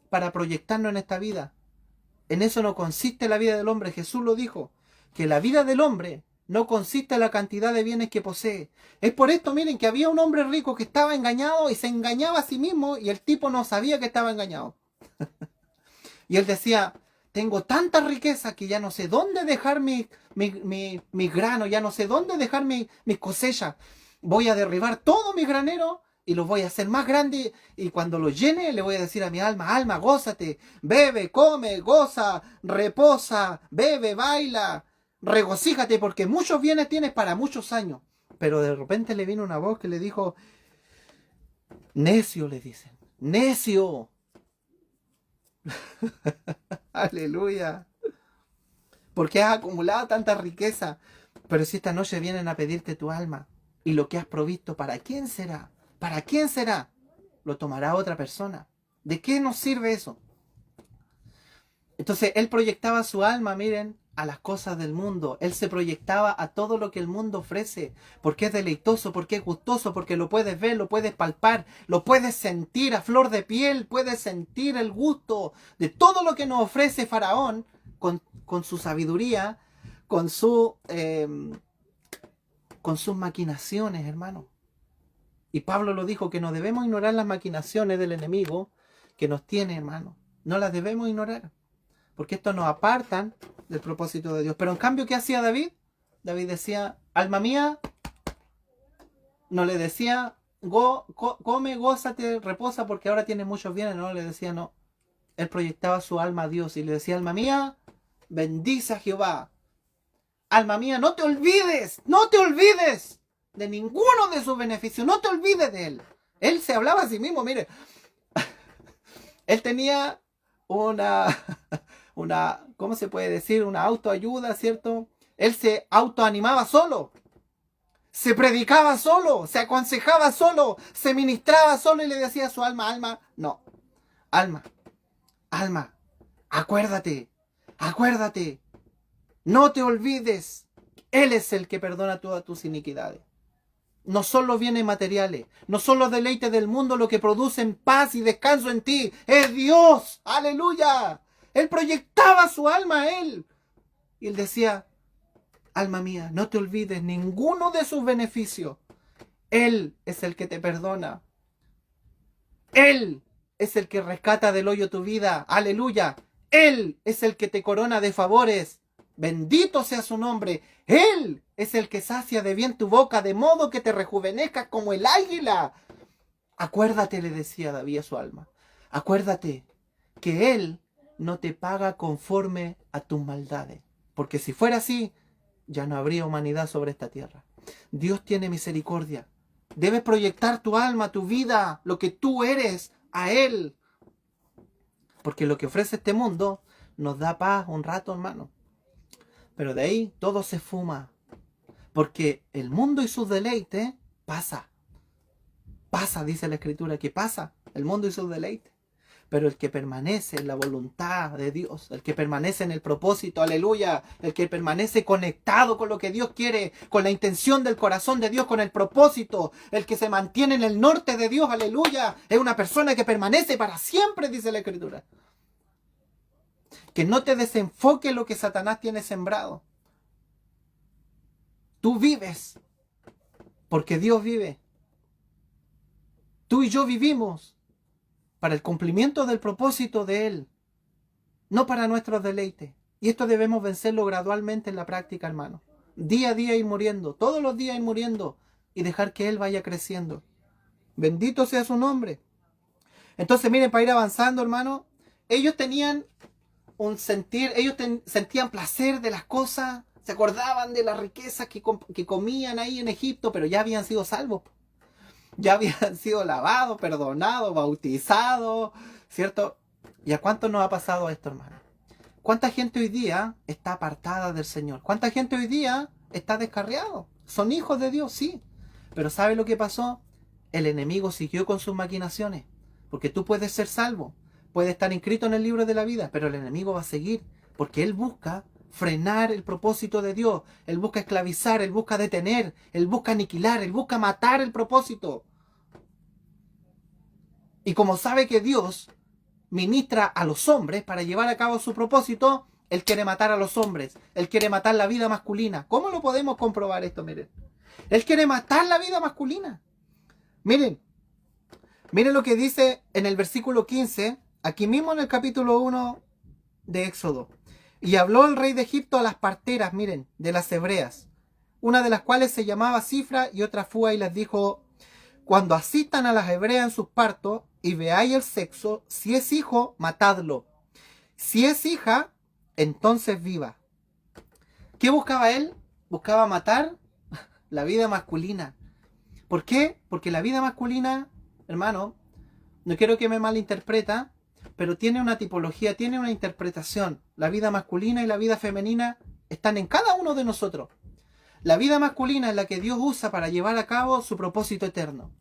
para proyectarnos en esta vida. En eso no consiste la vida del hombre. Jesús lo dijo, que la vida del hombre no consiste en la cantidad de bienes que posee. Es por esto, miren, que había un hombre rico que estaba engañado y se engañaba a sí mismo y el tipo no sabía que estaba engañado. Y él decía, tengo tanta riqueza que ya no sé dónde dejar mi grano, ya no sé dónde dejar mis cosechas. Voy a derribar todo mi granero y los voy a hacer más grandes, y cuando los llene le voy a decir a mi alma, alma, gózate, bebe, come, goza, reposa, bebe, baila, regocíjate, porque muchos bienes tienes para muchos años. Pero de repente le vino una voz que le dijo, necio, le dicen, necio. Aleluya. Porque has acumulado tanta riqueza. Pero si esta noche vienen a pedirte tu alma y lo que has provisto, ¿para quién será? ¿Para quién será? Lo tomará otra persona. ¿De qué nos sirve eso? Entonces él proyectaba su alma, miren, a las cosas del mundo. Él se proyectaba a todo lo que el mundo ofrece, porque es deleitoso, porque es gustoso, porque lo puedes ver, lo puedes palpar, lo puedes sentir a flor de piel, puedes sentir el gusto de todo lo que nos ofrece Faraón con su sabiduría, con sus maquinaciones, hermano. Y Pablo lo dijo, que no debemos ignorar las maquinaciones del enemigo que nos tiene, hermano. No las debemos ignorar, porque estos nos apartan del propósito de Dios. Pero en cambio, ¿qué hacía David? David decía, alma mía, no le decía, come, gózate, reposa, porque ahora tienes muchos bienes. No, le decía, no. Él proyectaba su alma a Dios y le decía, alma mía, bendice a Jehová. Alma mía, no te olvides de ninguno de sus beneficios, no te olvides de él. Él se hablaba a sí mismo, mire. Él tenía una, ¿cómo se puede decir? Una autoayuda, ¿cierto? Él se autoanimaba solo. Se predicaba solo, se aconsejaba solo, se ministraba solo y le decía a su alma, alma, no. Alma, acuérdate, no te olvides. Él es el que perdona todas tus iniquidades. No son los bienes materiales, no son los deleites del mundo lo que producen paz y descanso en ti. Es Dios. Aleluya. Él proyectaba su alma a él. Y él decía, alma mía, no te olvides ninguno de sus beneficios. Él es el que te perdona. Él es el que rescata del hoyo tu vida. Aleluya. Él es el que te corona de favores. Bendito sea su nombre. Él es el que sacia de bien tu boca, de modo que te rejuvenezcas como el águila. Acuérdate, le decía David a su alma, acuérdate que Él no te paga conforme a tus maldades. Porque si fuera así, ya no habría humanidad sobre esta tierra. Dios tiene misericordia. Debes proyectar tu alma, tu vida, lo que tú eres, a Él. Porque lo que ofrece este mundo nos da paz un rato, hermano. Pero de ahí todo se fuma. Porque el mundo y sus deleites pasa. Pasa, dice la Escritura, que pasa. El mundo y sus deleites. Pero el que permanece en la voluntad de Dios, el que permanece en el propósito, aleluya, el que permanece conectado con lo que Dios quiere, con la intención del corazón de Dios, con el propósito, el que se mantiene en el norte de Dios, aleluya, es una persona que permanece para siempre, dice la Escritura. Que no te desenfoque lo que Satanás tiene sembrado. Tú vives porque Dios vive. Tú y yo vivimos para el cumplimiento del propósito de Él, no para nuestros deleites. Y esto debemos vencerlo gradualmente en la práctica, hermano. Día a día ir muriendo, todos los días ir muriendo y dejar que Él vaya creciendo. Bendito sea su nombre. Entonces, miren, para ir avanzando, hermano, ellos tenían un sentir, ellos sentían placer de las cosas, se acordaban de las riquezas que comían ahí en Egipto, pero ya habían sido salvos. Ya habían sido lavados, perdonados, bautizados, ¿cierto? ¿Y a cuánto nos ha pasado esto, hermano? ¿Cuánta gente hoy día está apartada del Señor? ¿Cuánta gente hoy día está descarriado? Son hijos de Dios, sí. Pero ¿sabe lo que pasó? El enemigo siguió con sus maquinaciones. Porque tú puedes ser salvo, puedes estar inscrito en el libro de la vida, pero el enemigo va a seguir, porque él busca frenar el propósito de Dios, él busca esclavizar, él busca detener, él busca aniquilar, él busca matar el propósito. Y como sabe que Dios ministra a los hombres para llevar a cabo su propósito, él quiere matar a los hombres, él quiere matar la vida masculina. ¿Cómo lo podemos comprobar esto? Miren, él quiere matar la vida masculina. Miren lo que dice en el versículo 15, aquí mismo en el capítulo 1 de Éxodo. Y habló el rey de Egipto a las parteras, miren, de las hebreas, una de las cuales se llamaba Cifra y otra Fua, y les dijo: cuando asistan a las hebreas en sus partos y veáis el sexo, si es hijo, matadlo. Si es hija, entonces viva. ¿Qué buscaba él? Buscaba matar la vida masculina. ¿Por qué? Porque la vida masculina, hermano, no quiero que me malinterpreta, pero tiene una tipología, tiene una interpretación. La vida masculina y la vida femenina están en cada uno de nosotros. La vida masculina es la que Dios usa para llevar a cabo su propósito eterno.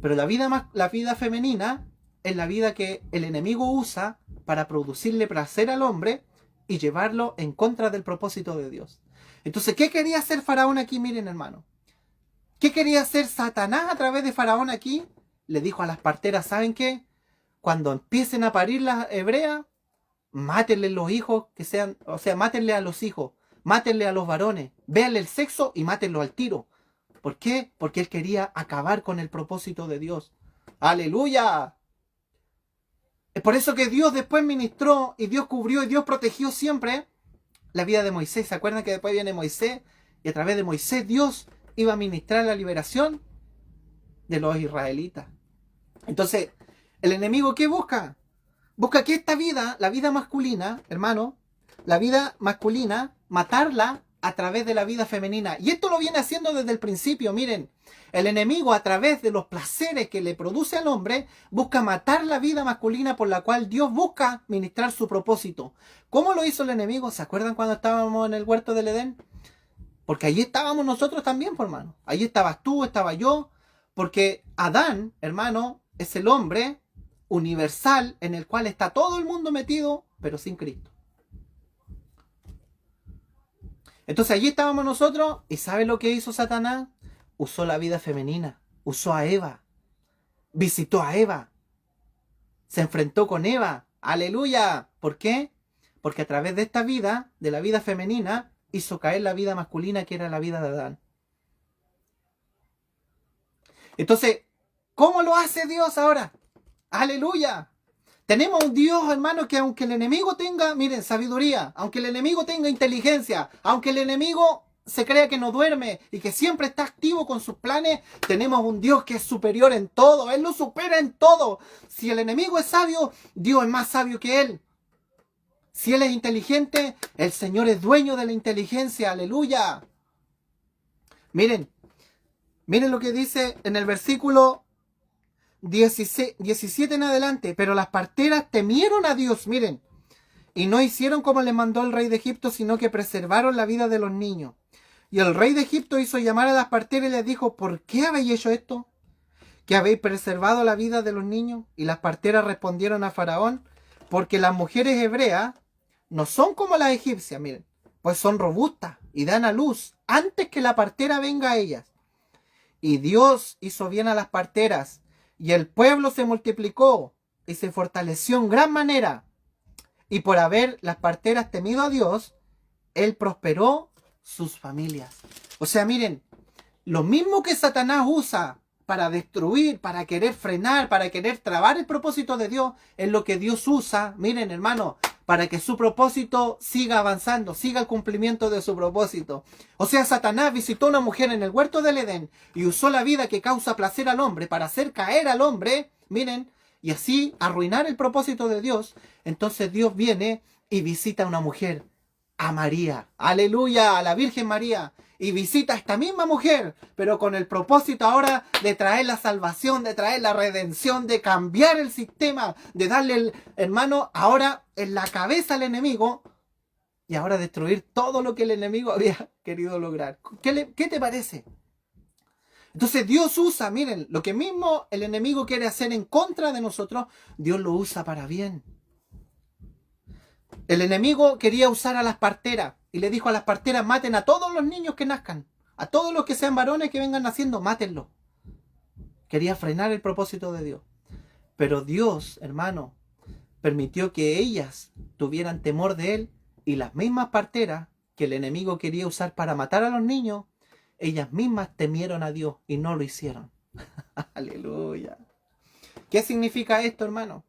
Pero la vida femenina es la vida que el enemigo usa para producirle placer al hombre y llevarlo en contra del propósito de Dios. Entonces, ¿qué quería hacer Faraón aquí? Miren, hermano. ¿Qué quería hacer Satanás a través de Faraón aquí? Le dijo a las parteras: ¿saben qué? Cuando empiecen a parir las hebreas, mátenle los hijos que sean, o sea, mátenle a los hijos, mátenle a los varones, véanle el sexo y mátenlo al tiro. ¿Por qué? Porque él quería acabar con el propósito de Dios. ¡Aleluya! Es por eso que Dios después ministró y Dios cubrió y Dios protegió siempre la vida de Moisés. ¿Se acuerdan que después viene Moisés? Y a través de Moisés Dios iba a ministrar la liberación de los israelitas. Entonces, ¿el enemigo qué busca? Busca que esta vida, la vida masculina, hermano, la vida masculina, matarla a través de la vida femenina. Y esto lo viene haciendo desde el principio. Miren, el enemigo, a través de los placeres que le produce al hombre, busca matar la vida masculina por la cual Dios busca ministrar su propósito. ¿Cómo lo hizo el enemigo? ¿Se acuerdan cuando estábamos en el huerto del Edén? Porque allí estábamos nosotros también, hermano. Allí estabas tú, estaba yo. Porque Adán, hermano, es el hombre universal en el cual está todo el mundo metido, pero sin Cristo. Entonces allí estábamos nosotros, y ¿sabe lo que hizo Satanás? Usó la vida femenina, usó a Eva, visitó a Eva, se enfrentó con Eva. ¡Aleluya! ¿Por qué? Porque a través de esta vida, de la vida femenina, hizo caer la vida masculina, que era la vida de Adán. Entonces, ¿cómo lo hace Dios ahora? ¡Aleluya! Tenemos un Dios, hermano, que aunque el enemigo tenga, miren, sabiduría, aunque el enemigo tenga inteligencia, aunque el enemigo se crea que no duerme y que siempre está activo con sus planes, tenemos un Dios que es superior en todo. Él lo supera en todo. Si el enemigo es sabio, Dios es más sabio que él. Si él es inteligente, el Señor es dueño de la inteligencia. ¡Aleluya! Miren lo que dice en el versículo 17 en adelante. Pero las parteras temieron a Dios, miren, y no hicieron como les mandó el rey de Egipto, sino que preservaron la vida de los niños. Y el rey de Egipto hizo llamar a las parteras y les dijo: ¿por qué habéis hecho esto? ¿Que habéis preservado la vida de los niños? Y las parteras respondieron a Faraón: porque las mujeres hebreas no son como las egipcias, miren, pues son robustas y dan a luz antes que la partera venga a ellas. Y Dios hizo bien a las parteras, y el pueblo se multiplicó y se fortaleció en gran manera. Y por haber las parteras temido a Dios, Él prosperó sus familias. O sea, miren, lo mismo que Satanás usa para destruir, para querer frenar, para querer trabar el propósito de Dios, es lo que Dios usa, miren, hermano, para que su propósito siga avanzando, siga el cumplimiento de su propósito. O sea, Satanás visitó a una mujer en el huerto del Edén y usó la vida que causa placer al hombre para hacer caer al hombre, miren, y así arruinar el propósito de Dios. Entonces Dios viene y visita a una mujer, a María, aleluya, a la Virgen María, y visita a esta misma mujer, pero con el propósito ahora de traer la salvación, de traer la redención, de cambiar el sistema, de darle, hermano, ahora en la cabeza al enemigo, y ahora destruir todo lo que el enemigo había querido lograr. ¿Qué te parece? Entonces Dios usa, miren, lo que mismo el enemigo quiere hacer en contra de nosotros, Dios lo usa para bien. El enemigo quería usar a las parteras y le dijo a las parteras, maten a todos los niños que nazcan, a todos los que sean varones que vengan naciendo, mátenlos. Quería frenar el propósito de Dios. Pero Dios, hermano, permitió que ellas tuvieran temor de Él y las mismas parteras que el enemigo quería usar para matar a los niños, ellas mismas temieron a Dios y no lo hicieron. Aleluya. ¿Qué significa esto, hermano?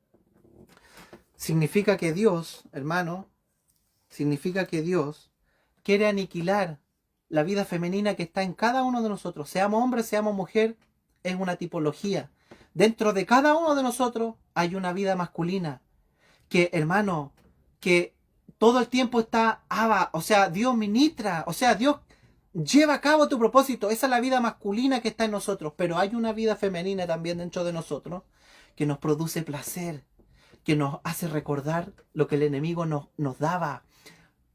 Significa que Dios, hermano, significa que Dios quiere aniquilar la vida femenina que está en cada uno de nosotros. Seamos hombre, seamos mujer, es una tipología. Dentro de cada uno de nosotros hay una vida masculina que, hermano, que todo el tiempo está, o sea, Dios ministra, o sea, Dios lleva a cabo tu propósito. Esa es la vida masculina que está en nosotros, pero hay una vida femenina también dentro de nosotros que nos produce placer, que nos hace recordar lo que el enemigo nos daba,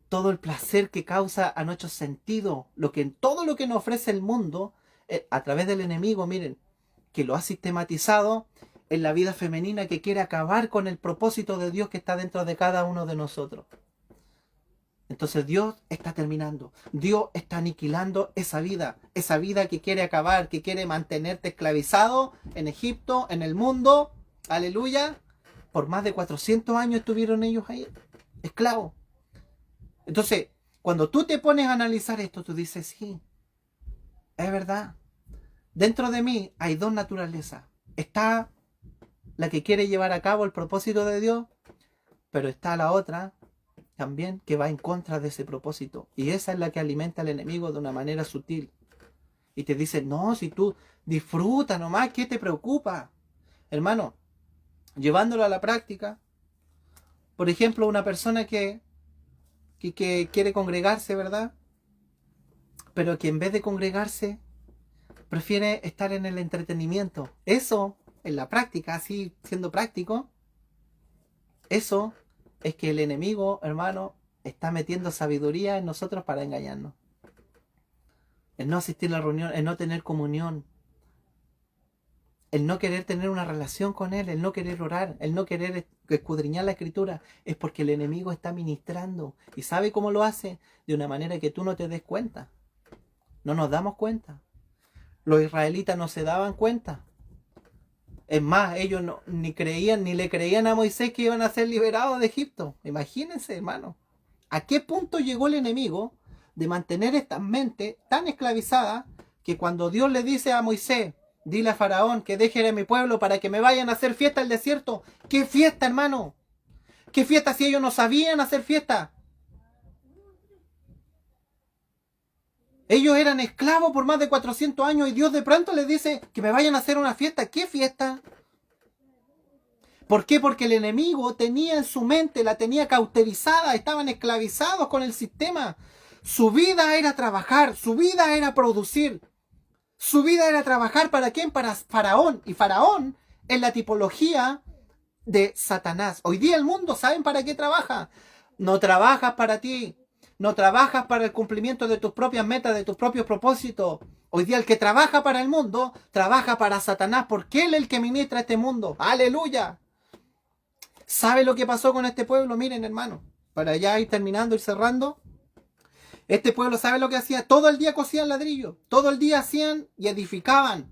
todo el placer que causa a nuestros sentidos, todo lo que nos ofrece el mundo a través del enemigo, miren, que lo ha sistematizado en la vida femenina que quiere acabar con el propósito de Dios que está dentro de cada uno de nosotros. Entonces Dios está terminando, Dios está aniquilando esa vida que quiere acabar, que quiere mantenerte esclavizado en Egipto, en el mundo, aleluya. Por más de 400 años estuvieron ellos ahí, esclavos. Entonces, cuando tú te pones a analizar esto, tú dices, sí, es verdad. Dentro de mí hay dos naturalezas. Está la que quiere llevar a cabo el propósito de Dios, pero está la otra también que va en contra de ese propósito. Y esa es la que alimenta al enemigo de una manera sutil. Y te dice, no, si tú disfruta nomás, ¿qué te preocupa? Hermano, llevándolo a la práctica, por ejemplo, una persona que quiere congregarse, ¿verdad? Pero que en vez de congregarse, prefiere estar en el entretenimiento. Eso, en la práctica, así siendo práctico, eso es que el enemigo, hermano, está metiendo sabiduría en nosotros para engañarnos. El no asistir a la reunión, el no tener comunión, el no querer tener una relación con Él, el no querer orar, el no querer escudriñar la Escritura, es porque el enemigo está ministrando. ¿Y sabe cómo lo hace? De una manera que tú no te des cuenta. No nos damos cuenta. Los israelitas no se daban cuenta. Es más, ellos ni le creían a Moisés que iban a ser liberados de Egipto. Imagínense, hermano. ¿A qué punto llegó el enemigo de mantener esta mente tan esclavizada que cuando Dios le dice a Moisés, dile a Faraón que deje a mi pueblo para que me vayan a hacer fiesta al desierto? ¿Qué fiesta, hermano? ¿Qué fiesta si ellos no sabían hacer fiesta? Ellos eran esclavos por más de 400 años y Dios de pronto les dice que me vayan a hacer una fiesta. ¿Qué fiesta? ¿Por qué? Porque el enemigo tenía en su mente, la tenía cauterizada, estaban esclavizados con el sistema. Su vida era trabajar, su vida era producir. Su vida era trabajar ¿para quién? Para Faraón. Y Faraón es la tipología de Satanás. Hoy día el mundo, ¿saben para qué trabaja? No trabajas para ti. No trabajas para el cumplimiento de tus propias metas, de tus propios propósitos. Hoy día el que trabaja para el mundo, trabaja para Satanás, porque él es el que ministra este mundo. ¡Aleluya! ¿Sabe lo que pasó con este pueblo? Miren, hermano, para ya ir terminando y cerrando. Este pueblo, ¿sabe lo que hacía? Todo el día cosían ladrillo. Todo el día hacían y edificaban.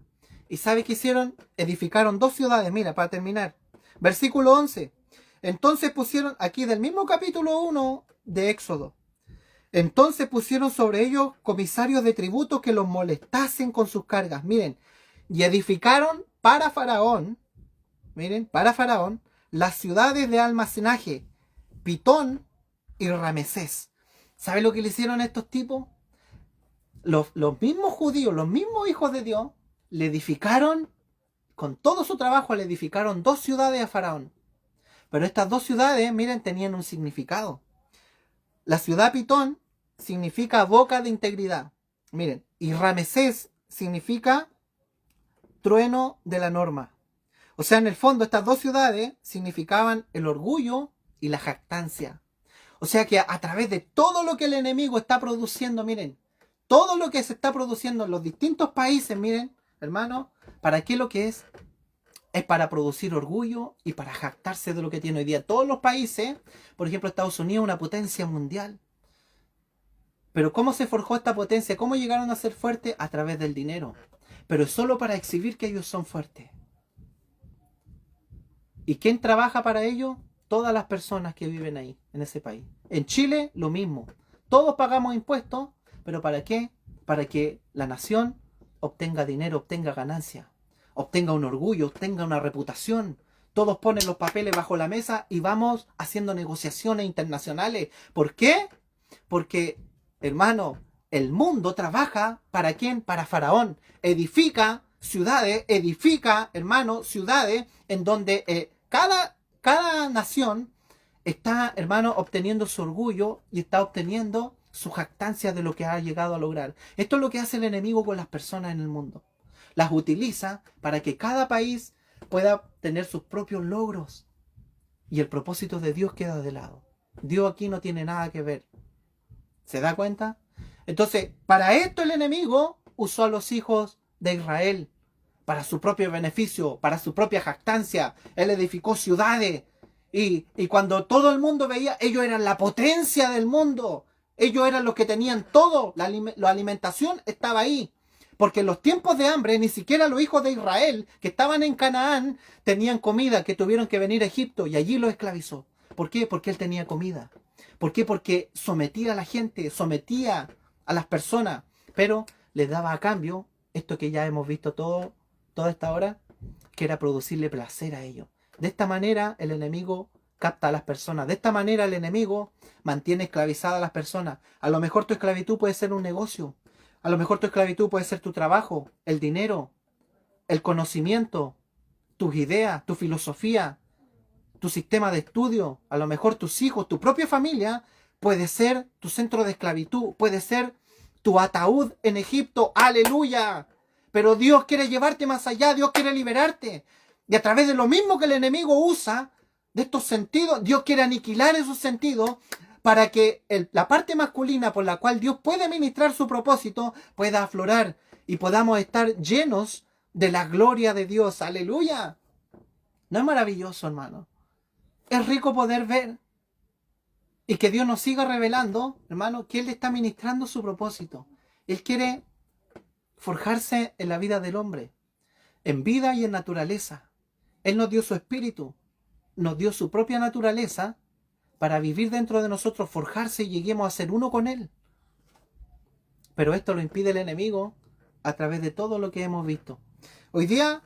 ¿Y sabe qué hicieron? Edificaron 2 ciudades. Mira, para terminar. Versículo 11. Entonces pusieron, aquí del mismo capítulo 1 de Éxodo. Entonces pusieron sobre ellos comisarios de tributos que los molestasen con sus cargas. Miren, y edificaron para Faraón, miren, para Faraón, las ciudades de almacenaje, Pitón y Ramesés. ¿Sabe lo que le hicieron a estos tipos? Los mismos judíos, los mismos hijos de Dios, le edificaron, con todo su trabajo, le edificaron 2 ciudades a Faraón. Pero estas 2 ciudades, miren, tenían un significado. La ciudad Pitón significa boca de integridad. Miren, y Ramesés significa trueno de la norma. O sea, en el fondo, estas 2 ciudades significaban el orgullo y la jactancia. O sea que a través de todo lo que el enemigo está produciendo, miren, todo lo que se está produciendo en los distintos países, miren, hermano, ¿para qué lo que es? Es para producir orgullo y para jactarse de lo que tiene hoy día. Todos los países, por ejemplo Estados Unidos, una potencia mundial. Pero ¿cómo se forjó esta potencia? ¿Cómo llegaron a ser fuertes? A través del dinero. Pero es solo para exhibir que ellos son fuertes. ¿Y quién trabaja para ello? Todas las personas que viven ahí, en ese país. En Chile, lo mismo. Todos pagamos impuestos, pero ¿para qué? Para que la nación obtenga dinero, obtenga ganancia, obtenga un orgullo, obtenga una reputación. Todos ponen los papeles bajo la mesa y vamos haciendo negociaciones internacionales. ¿Por qué? Porque, hermano, el mundo trabaja ¿para quién? Para Faraón. Edifica ciudades, hermano, ciudades en donde cada nación está, hermano, obteniendo su orgullo y está obteniendo su jactancia de lo que ha llegado a lograr. Esto es lo que hace el enemigo con las personas en el mundo. Las utiliza para que cada país pueda tener sus propios logros. Y el propósito de Dios queda de lado. Dios aquí no tiene nada que ver. ¿Se da cuenta? Entonces, para esto el enemigo usó a los hijos de Israel. Para su propio beneficio, para su propia jactancia. Él edificó ciudades. Y cuando todo el mundo veía, ellos eran la potencia del mundo. Ellos eran los que tenían todo. La alimentación estaba ahí. Porque en los tiempos de hambre, ni siquiera los hijos de Israel, que estaban en Canaán, tenían comida, que tuvieron que venir a Egipto y allí los esclavizó. ¿Por qué? Porque él tenía comida. ¿Por qué? Porque sometía a la gente, sometía a las personas, pero les daba a cambio esto que ya hemos visto toda esta hora, que era producirle placer a ellos. De esta manera el enemigo capta a las personas. De esta manera el enemigo mantiene esclavizadas a las personas. A lo mejor tu esclavitud puede ser un negocio. A lo mejor tu esclavitud puede ser tu trabajo, el dinero, el conocimiento, tus ideas, tu filosofía, tu sistema de estudio. A lo mejor tus hijos, tu propia familia puede ser tu centro de esclavitud, puede ser tu ataúd en Egipto. ¡Aleluya! Pero Dios quiere llevarte más allá, Dios quiere liberarte. Y a través de lo mismo que el enemigo usa, de estos sentidos, Dios quiere aniquilar esos sentidos para que la parte masculina por la cual Dios puede ministrar su propósito pueda aflorar y podamos estar llenos de la gloria de Dios. ¡Aleluya! ¿No es maravilloso, hermano? Es rico poder ver y que Dios nos siga revelando, hermano, que Él está ministrando su propósito. Él quiere forjarse en la vida del hombre, en vida y en naturaleza. Él nos dio su espíritu, nos dio su propia naturaleza para vivir dentro de nosotros, forjarse y lleguemos a ser uno con Él. Pero esto lo impide el enemigo a través de todo lo que hemos visto. Hoy día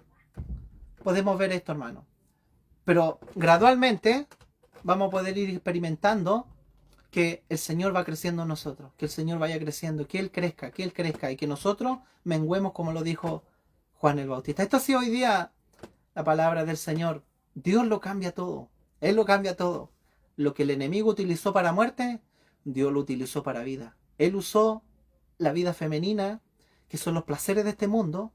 podemos ver esto, hermano. Pero gradualmente vamos a poder ir experimentando que el Señor va creciendo en nosotros, que el Señor vaya creciendo, que Él crezca y que nosotros menguemos como lo dijo Juan el Bautista. Esto ha sido hoy día la palabra del Señor. Dios lo cambia todo. Él lo cambia todo. Lo que el enemigo utilizó para muerte, Dios lo utilizó para vida. Él usó la vida femenina, que son los placeres de este mundo,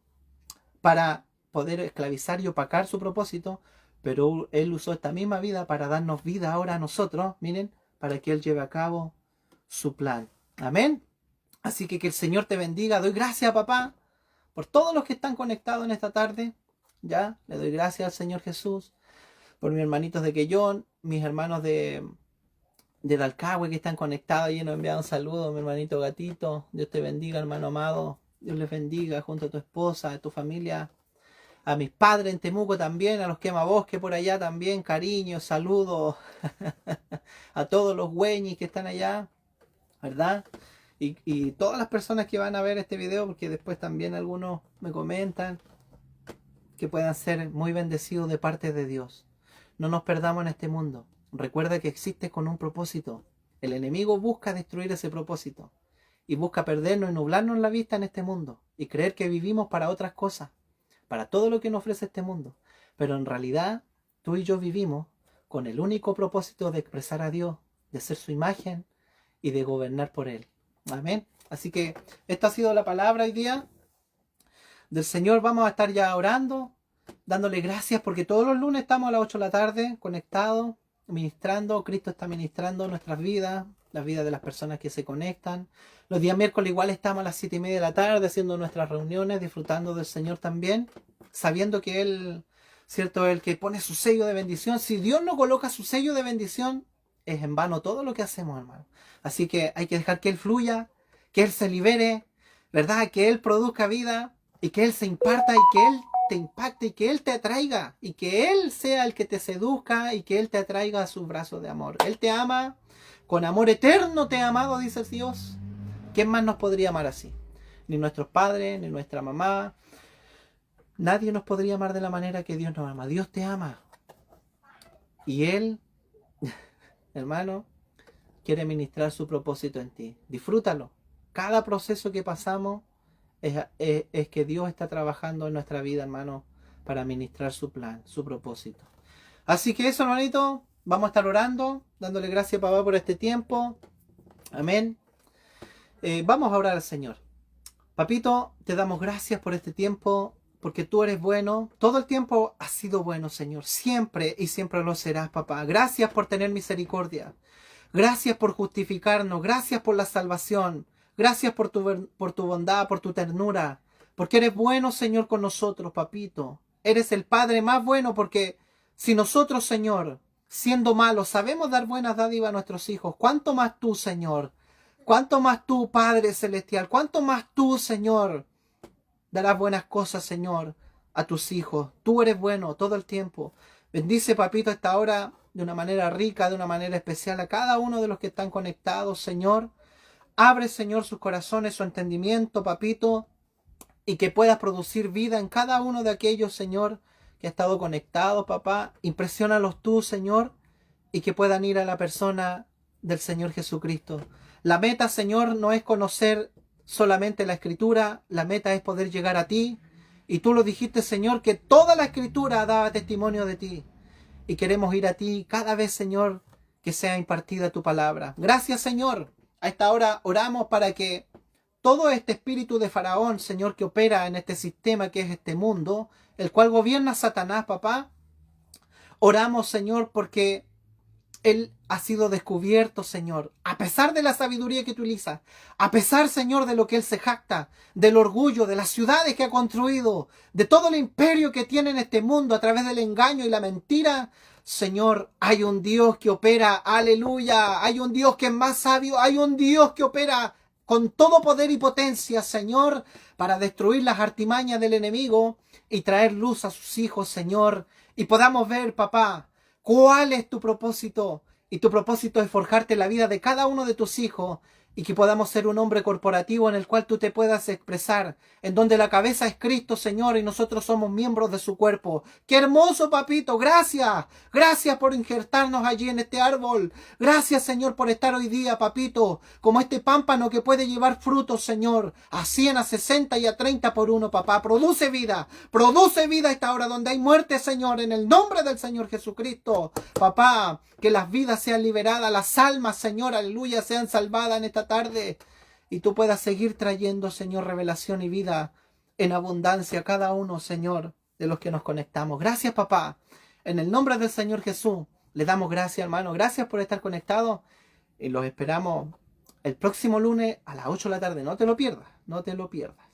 para poder esclavizar y opacar su propósito, pero Él usó esta misma vida para darnos vida ahora a nosotros, miren, para que Él lleve a cabo su plan. Amén. Así que el Señor te bendiga. Doy gracias, papá, por todos los que están conectados en esta tarde. Ya, le doy gracias al Señor Jesús, por mis hermanitos de Quellón, mis hermanos de Dalcahue que están conectados y nos envían un saludo, mi hermanito Gatito. Dios te bendiga, hermano amado. Dios les bendiga junto a tu esposa, a tu familia. A mis padres en Temuco también, a los quemabosques por allá también, cariño, saludos. A todos los güeñis que están allá, ¿verdad? Y todas las personas que van a ver este video, porque después también algunos me comentan, que puedan ser muy bendecidos de parte de Dios. No nos perdamos en este mundo. Recuerda que existes con un propósito. El enemigo busca destruir ese propósito y busca perdernos y nublarnos la vista en este mundo y creer que vivimos para otras cosas, para todo lo que nos ofrece este mundo. Pero en realidad tú y yo vivimos con el único propósito de expresar a Dios, de ser su imagen y de gobernar por Él. Amén. Así que esta ha sido la palabra hoy día del Señor. Vamos a estar ya orando, dándole gracias porque todos los lunes estamos a las 8 de la tarde conectados ministrando, Cristo está ministrando nuestras vidas, las vidas de las personas que se conectan. Los días miércoles igual estamos a las 7:30 de la tarde haciendo nuestras reuniones, disfrutando del Señor también, sabiendo que Él, cierto, es el que pone su sello de bendición. Si Dios no coloca su sello de bendición, es en vano todo lo que hacemos, hermano. Así que hay que dejar que Él fluya, que Él se libere, ¿verdad? Que Él produzca vida y que Él se imparta y que Él te impacte y que Él te atraiga y que Él sea el que te seduzca y que Él te atraiga a sus brazos de amor. Él te ama, con amor eterno te ha amado, dice Dios. ¿Quién más nos podría amar así? Ni nuestros padres, ni nuestra mamá. Nadie nos podría amar de la manera que Dios nos ama. Dios te ama. Y Él, hermano, quiere ministrar su propósito en ti. Disfrútalo. Cada proceso que pasamos es que Dios está trabajando en nuestra vida, hermano, para ministrar su plan, su propósito. Así que eso, hermanito, vamos a estar orando, dándole gracias a papá por este tiempo. Amén. Vamos a orar al Señor. Papito, te damos gracias por este tiempo, porque tú eres bueno. Todo el tiempo has sido bueno, Señor. Siempre y siempre lo serás, papá. Gracias por tener misericordia. Gracias por justificarnos. Gracias por la salvación. Gracias por tu bondad, por tu ternura. Porque eres bueno, Señor, con nosotros, papito. Eres el Padre más bueno, porque si nosotros, Señor, siendo malos, sabemos dar buenas dádivas a nuestros hijos, ¿cuánto más tú, Señor? ¿Cuánto más tú, Padre Celestial? ¿Cuánto más tú, Señor, darás buenas cosas, Señor, a tus hijos? Tú eres bueno todo el tiempo. Bendice, papito, a esta hora de una manera rica, de una manera especial a cada uno de los que están conectados, Señor. Abre, Señor, sus corazones, su entendimiento, papito, y que puedas producir vida en cada uno de aquellos, Señor, que ha estado conectado, papá. Impresiónalos tú, Señor, y que puedan ir a la persona del Señor Jesucristo. La meta, Señor, no es conocer solamente la Escritura, la meta es poder llegar a ti. Y tú lo dijiste, Señor, que toda la Escritura daba testimonio de ti. Y queremos ir a ti cada vez, Señor, que sea impartida tu palabra. Gracias, Señor. A esta hora oramos para que todo este espíritu de Faraón, Señor, que opera en este sistema que es este mundo, el cual gobierna Satanás, papá, oramos, Señor, porque Él ha sido descubierto, Señor, a pesar de la sabiduría que utiliza, a pesar, Señor, de lo que Él se jacta, del orgullo, de las ciudades que ha construido, de todo el imperio que tiene en este mundo a través del engaño y la mentira. Señor, hay un Dios que opera, aleluya, hay un Dios que es más sabio, hay un Dios que opera con todo poder y potencia, Señor, para destruir las artimañas del enemigo y traer luz a sus hijos, Señor, y podamos ver, papá, cuál es tu propósito. Y tu propósito es forjarte la vida de cada uno de tus hijos y que podamos ser un hombre corporativo en el cual tú te puedas expresar, en donde la cabeza es Cristo, Señor, y nosotros somos miembros de su cuerpo. ¡Qué hermoso, papito! ¡Gracias! Gracias por injertarnos allí en este árbol. Gracias, Señor, por estar hoy día, papito, como este pámpano que puede llevar frutos, Señor, a 100, a 60 y a 30 por uno, papá. Produce vida a esta hora donde hay muerte, Señor, en el nombre del Señor Jesucristo. Papá, que las vidas sean liberadas, las almas, Señor, aleluya, sean salvadas en esta tarde. Y tú puedas seguir trayendo, Señor, revelación y vida en abundancia a cada uno, Señor, de los que nos conectamos. Gracias, papá. En el nombre del Señor Jesús, le damos gracias, hermano. Gracias por estar conectados. Y los esperamos el próximo lunes a las 8 de la tarde. No te lo pierdas, no te lo pierdas.